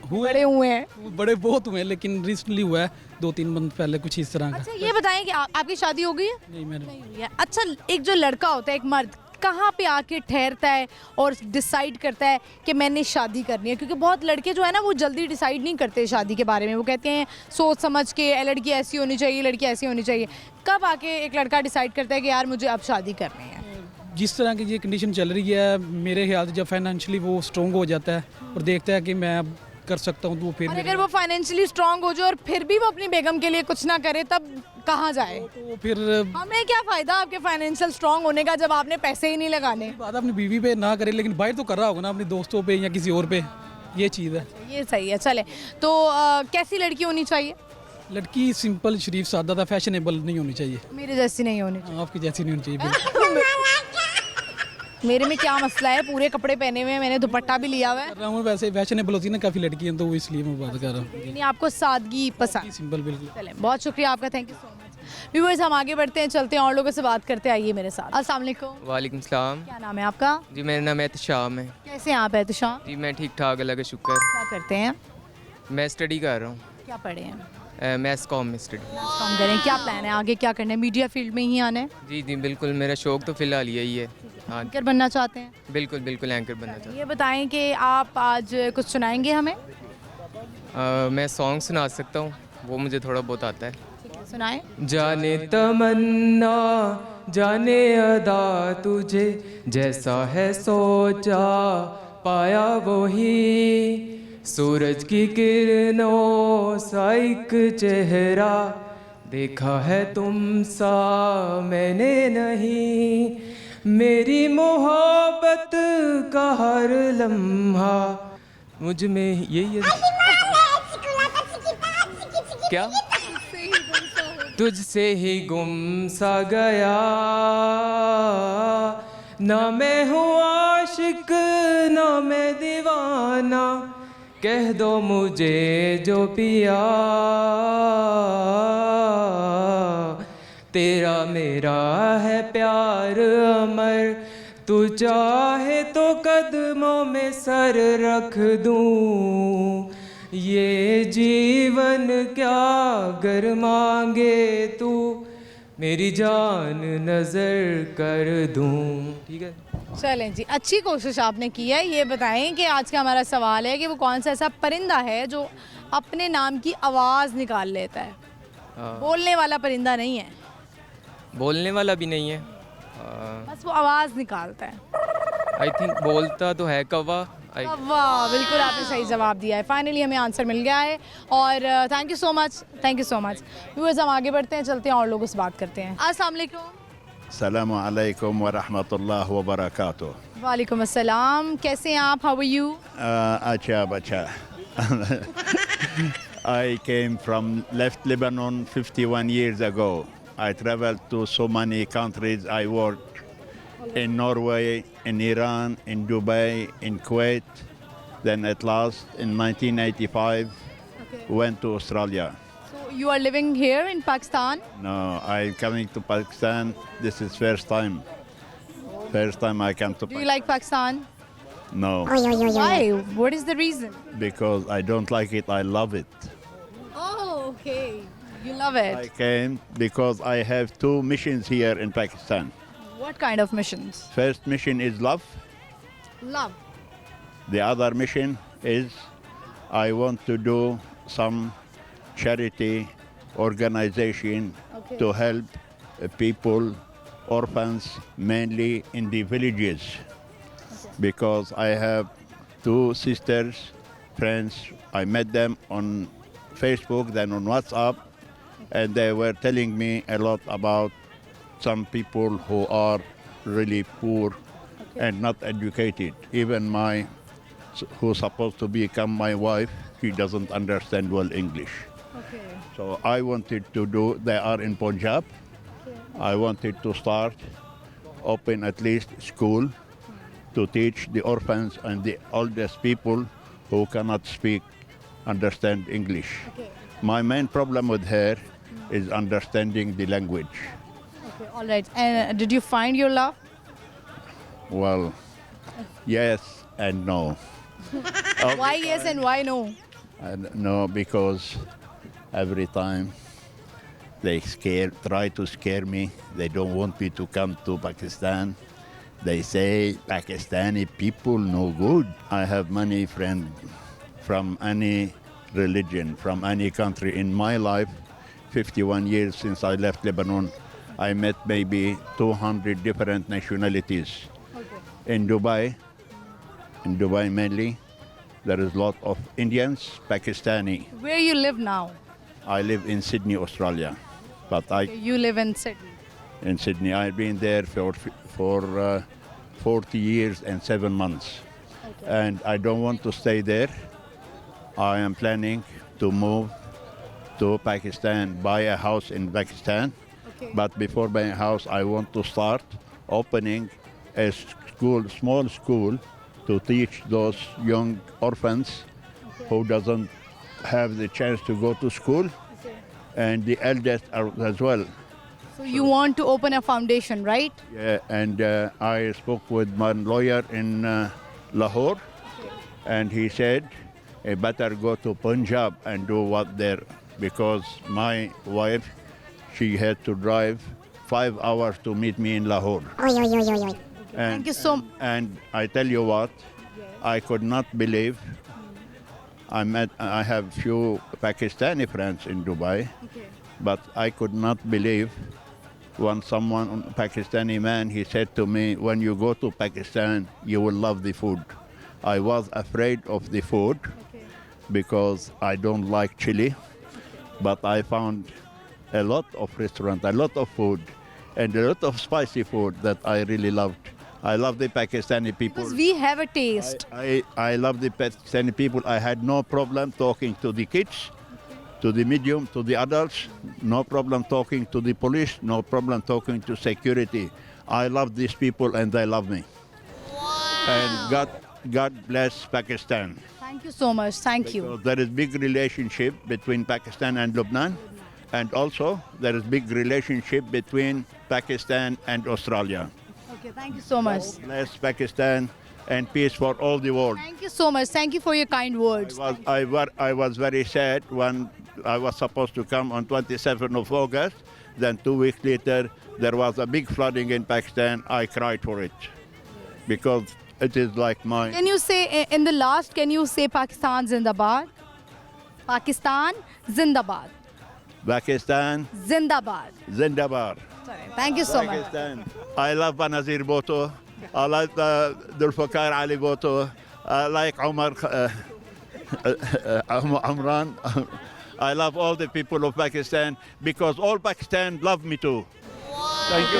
बड़े हुए हैं? बड़े बहुत हुए हैं, लेकिन रिसेंटली हुआ है 2-3 मंथ पहले कुछ इस तरह का। अच्छा, ये बताएं कि आपकी शादी हो गई है? नहीं, मैंने नहीं हुई है। अच्छा, एक जो लड़का होता है, एक मर्द, कहाँ पे आके ठहरता है और डिसाइड करता है कि मैंने शादी करनी है? क्योंकि बहुत लड़के जो है ना वो जल्दी डिसाइड नहीं करते शादी के बारे में, वो कहते हैं सोच समझ के लड़की ऐसी होनी चाहिए, लड़की ऐसी होनी चाहिए। कब आके एक लड़का डिसाइड करता है कि यार मुझे अब शादी करनी है? जिस तरह की ये कंडीशन चल रही है, मेरे ख्याल से जब फाइनेंशियली वो स्ट्रॉन्ग हो जाता है और देखता है कि मैं अब कर सकता हूँ तो वो फिर और अगर वो फाइनेंशियली स्ट्रांग हो जाए और फिर भी वो अपनी बेगम के लिए कुछ ना करे तब कहाँ जाए? तो वो फिर हमें क्या फ़ायदा आपके फाइनेंशियल स्ट्रांग होने का जब आपने पैसे ही नहीं लगाने? बात अपनी बीवी पे ना करे, लेकिन बाहर तो कर रहा होगा ना अपने दोस्तों पे या किसी और पे, ये चीज़ है। ये सही है। चले तो कैसी लड़की होनी चाहिए? लड़की सिंपल, शरीफ, सादा था, फैशनेबल नहीं होनी चाहिए। मेरे जैसी नहीं होनी चाहिए। आपकी जैसी नहीं होनी चाहिए बिल्कुल। मेरे में क्या मसला है? पूरे कपड़े पहने हुए हैं, मैंने दुपट्टा भी लिया हुआ है। कर रहा हूँ वैसे, फैशनेबल होती है ना काफ़ी लड़कियाँ, तो वो इसलिए मैं बात कर रहा हूँ। यानी आपको सादगी पसंद? सिंपल बिल्कुल। चलें, बहुत शुक्रिया आपका, thank you so much. Viewers, हम आगे बढ़ते हैं, चलते हैं और लोगों से बात करते हैं। आइए मेरे साथ। अस्सलाम वालेकुम। वालेकुम सलाम। क्या नाम है आपका? जी मेरा नाम एहतशाम है। कैसे हैं आप एहतशाम? जी मैं ठीक ठाक, अल्लाह का शुक्र। क्या करते हैं? मैं स्टडी कर रहा हूँ। क्या पढ़े हैं? मैथ्स कॉम में स्टडी। काम करें, क्या प्लान है आगे, क्या करना है? मीडिया फील्ड में ही आना है? जी जी बिल्कुल, मेरा शौक तो फ़िलहाल यही है। हाँ एंकर बनना चाहते हैं? बिल्कुल बिल्कुल, एंकर बनना चाहता ये बताएं कि आप आज कुछ सुनाएंगे हमें? हूँ। मैं सॉन्ग सुना सकता हूँ, वो मुझे थोड़ा बहुत आता है। ठीक है, सुनाएं। जाने तमन्ना जाने अदा, तुझे जैसा है सोचा पाया वही, सूरज की किरणों सा एक चेहरा देखा है तुम सा मैंने नहीं, मेरी मोहब्बत का हर लम्हा मुझ में यही है। क्या? तुझसे ही गुम सा गया, ना मैं हूँ आशिक ना मैं दीवाना, कह दो मुझे जो पिया, तेरा मेरा है प्यार अमर, तू चाहे तो कदमों में सर रख दूं, ये जीवन क्या गर मांगे तू, मेरी जान नजर कर दूं। ठीक है, चलें जी, अच्छी कोशिश आपने की है। ये बताएं कि आज का हमारा सवाल है कि वो कौन सा ऐसा परिंदा है जो अपने नाम की आवाज़ निकाल लेता है? बोलने वाला परिंदा नहीं है। बोलने वाला भी नहीं है, बस वो आवाज़ निकालता है। आई थिंक बोलता तो है कौवा। वाह, बिल्कुल आपने सही जवाब दिया है। फाइनली हमें आंसर मिल गया है और thank you so much, thank you so much. Viewers, हम आगे बढ़ते हैं, चलते हैं और लोगों से बात करते हैं। अस्सलाम वालेकुम। अस्सलामु अलैकुम व रहमतुल्लाह व बरकातुहू। वालेकुम अस्सलाम, कैसे हैं आप? How are you? अच्छा बच्चा। I came from left Lebanon 51 years ago. I traveled to so many countries. I worked in Norway, in Iran, in Dubai, in Kuwait. Then at last, in 1985, went to Australia. So you are living here in Pakistan? No, I'm coming to Pakistan. This is first time. First time I come to Do you like Pakistan? No, Why? What is the reason? because I don't like it. I love it. Oh, okay. You love I it. came because I have two missions here in Pakistan. What kind of missions? First mission is love. Love. The other mission is I want to do some charity organization Okay. to help people, orphans, mainly in the villages. Because I have two sisters, friends. I met them on Facebook, then on WhatsApp, and they were telling me a lot about some people who are really poor and not educated. Even who's supposed to become my wife, she doesn't understand well English. Okay. So I wanted to do, they are in Punjab. I wanted to start, open at least school to teach the orphans and the oldest people who cannot speak, understand English. Okay. My main problem with her is understanding the language. Okay. All right. And did you find your love? Well, yes and no. Why yes and why no? And no, because every time they try to scare me. They don't want me to come to Pakistan. They say Pakistani people no good. I have many friends from any religion, from any country. In my life, 51 years since I left Lebanon, I met maybe 200 different nationalities. In Dubai mainly, There is a lot of Indians, Pakistani. Where you live now? I live in Sydney, Australia, but You live in Sydney. in Sydney. I've been there for 40 years and 7 months, and I don't want to stay there. I am planning to move to Pakistan, buy a house in Pakistan. But before buying a house, I want to start opening a school, small school, to teach those young orphans who doesn't have the chance to go to school, and the eldest as well. So you want to open a foundation, right? Yeah, and I spoke with my lawyer in Lahore, and he said, I better go to Punjab and do what there, because my wife, she had to drive 5 hours to meet me in Lahore. Thank you so much. And I tell you what, I could not believe. I have few Pakistani friends in Dubai, but I could not believe when someone, Pakistani man, he said to me, when you go to Pakistan, you will love the food. I was afraid of the food because I don't like chili, but I found a lot of restaurants, a lot of food, and a lot of spicy food that I really loved. I love the Pakistani people. Because we have a taste. I love the Pakistani people. I had no problem talking to the kids, to the medium, to the adults. No problem talking to the police. No problem talking to security. I love these people and they love me. And God bless Pakistan. Thank you so much. Thank you. Because there is big relationship between Pakistan and Lebanon. And also there is big relationship between Pakistan and Australia. Okay, thank you so much. Bless Pakistan and peace for all the world. Thank you so much. Thank you for your kind words. I was very sad when I was supposed to come on 27th of August. Then 2 weeks later, there was a big flooding in Pakistan. I cried for it because it is like my... Can you say, in the last, can you say Pakistan Zindabad? Pakistan Zindabad. Pakistan Zindabad. Zindabad. Thank you so Pakistan. I love Banazir Bhutto. I like Dulfakar Ali Bhutto. I like Omar Amran. I love all the people of Pakistan because all Pakistan love me too.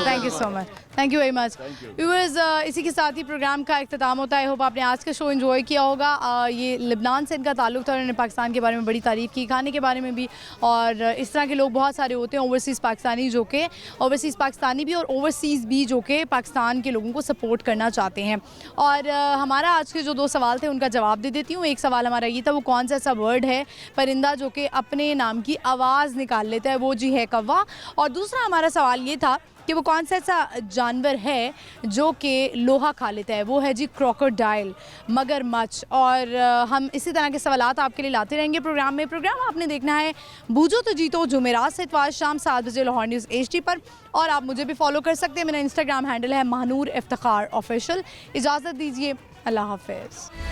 Thank you so much. Thank you very much. Viewers इसी के साथ ही programme का इख्तिताम होता है। Hope आपने आज का show enjoy किया होगा। ये लेबनान से इनका ताल्लुक़ था, उन्होंने पाकिस्तान के बारे में बड़ी तारीफ़ की, खाने के बारे में भी, और इस तरह के लोग बहुत सारे होते हैं ओवरसीज़ पाकिस्तानी जो कि ओवरसीज़ पाकिस्तानी भी और ओवरसीज़ भी जो कि पाकिस्तान के लोगों को सपोर्ट करना चाहते हैं। और हमारा आज के जो 2 सवाल थे उनका जवाब दे देती हूँ। एक सवाल हमारा ये था, वो कौन सा ऐसा वर्ड है परिंदा जो कि अपने नाम की आवाज़ निकाल लेता है? वो जी है कौवा। और दूसरा हमारा सवाल ये था कि वो कौन सा ऐसा जानवर है जो कि लोहा खा लेता है? वो है जी क्रोकोडाइल, मगरमच्छ। और हम इसी तरह के सवालात आपके लिए लाते रहेंगे प्रोग्राम में। प्रोग्राम आपने देखना है बूझो तो जीतो जुमेरात से इतवार शाम 7 बजे लाहौर न्यूज़ HD पर। और आप मुझे भी फॉलो कर सकते हैं। मेरा इंस्टाग्राम हैंडल है महानूर इफ्तिखार ऑफिशियल। इजाज़त दीजिए, अल्लाह हाफ़िज़।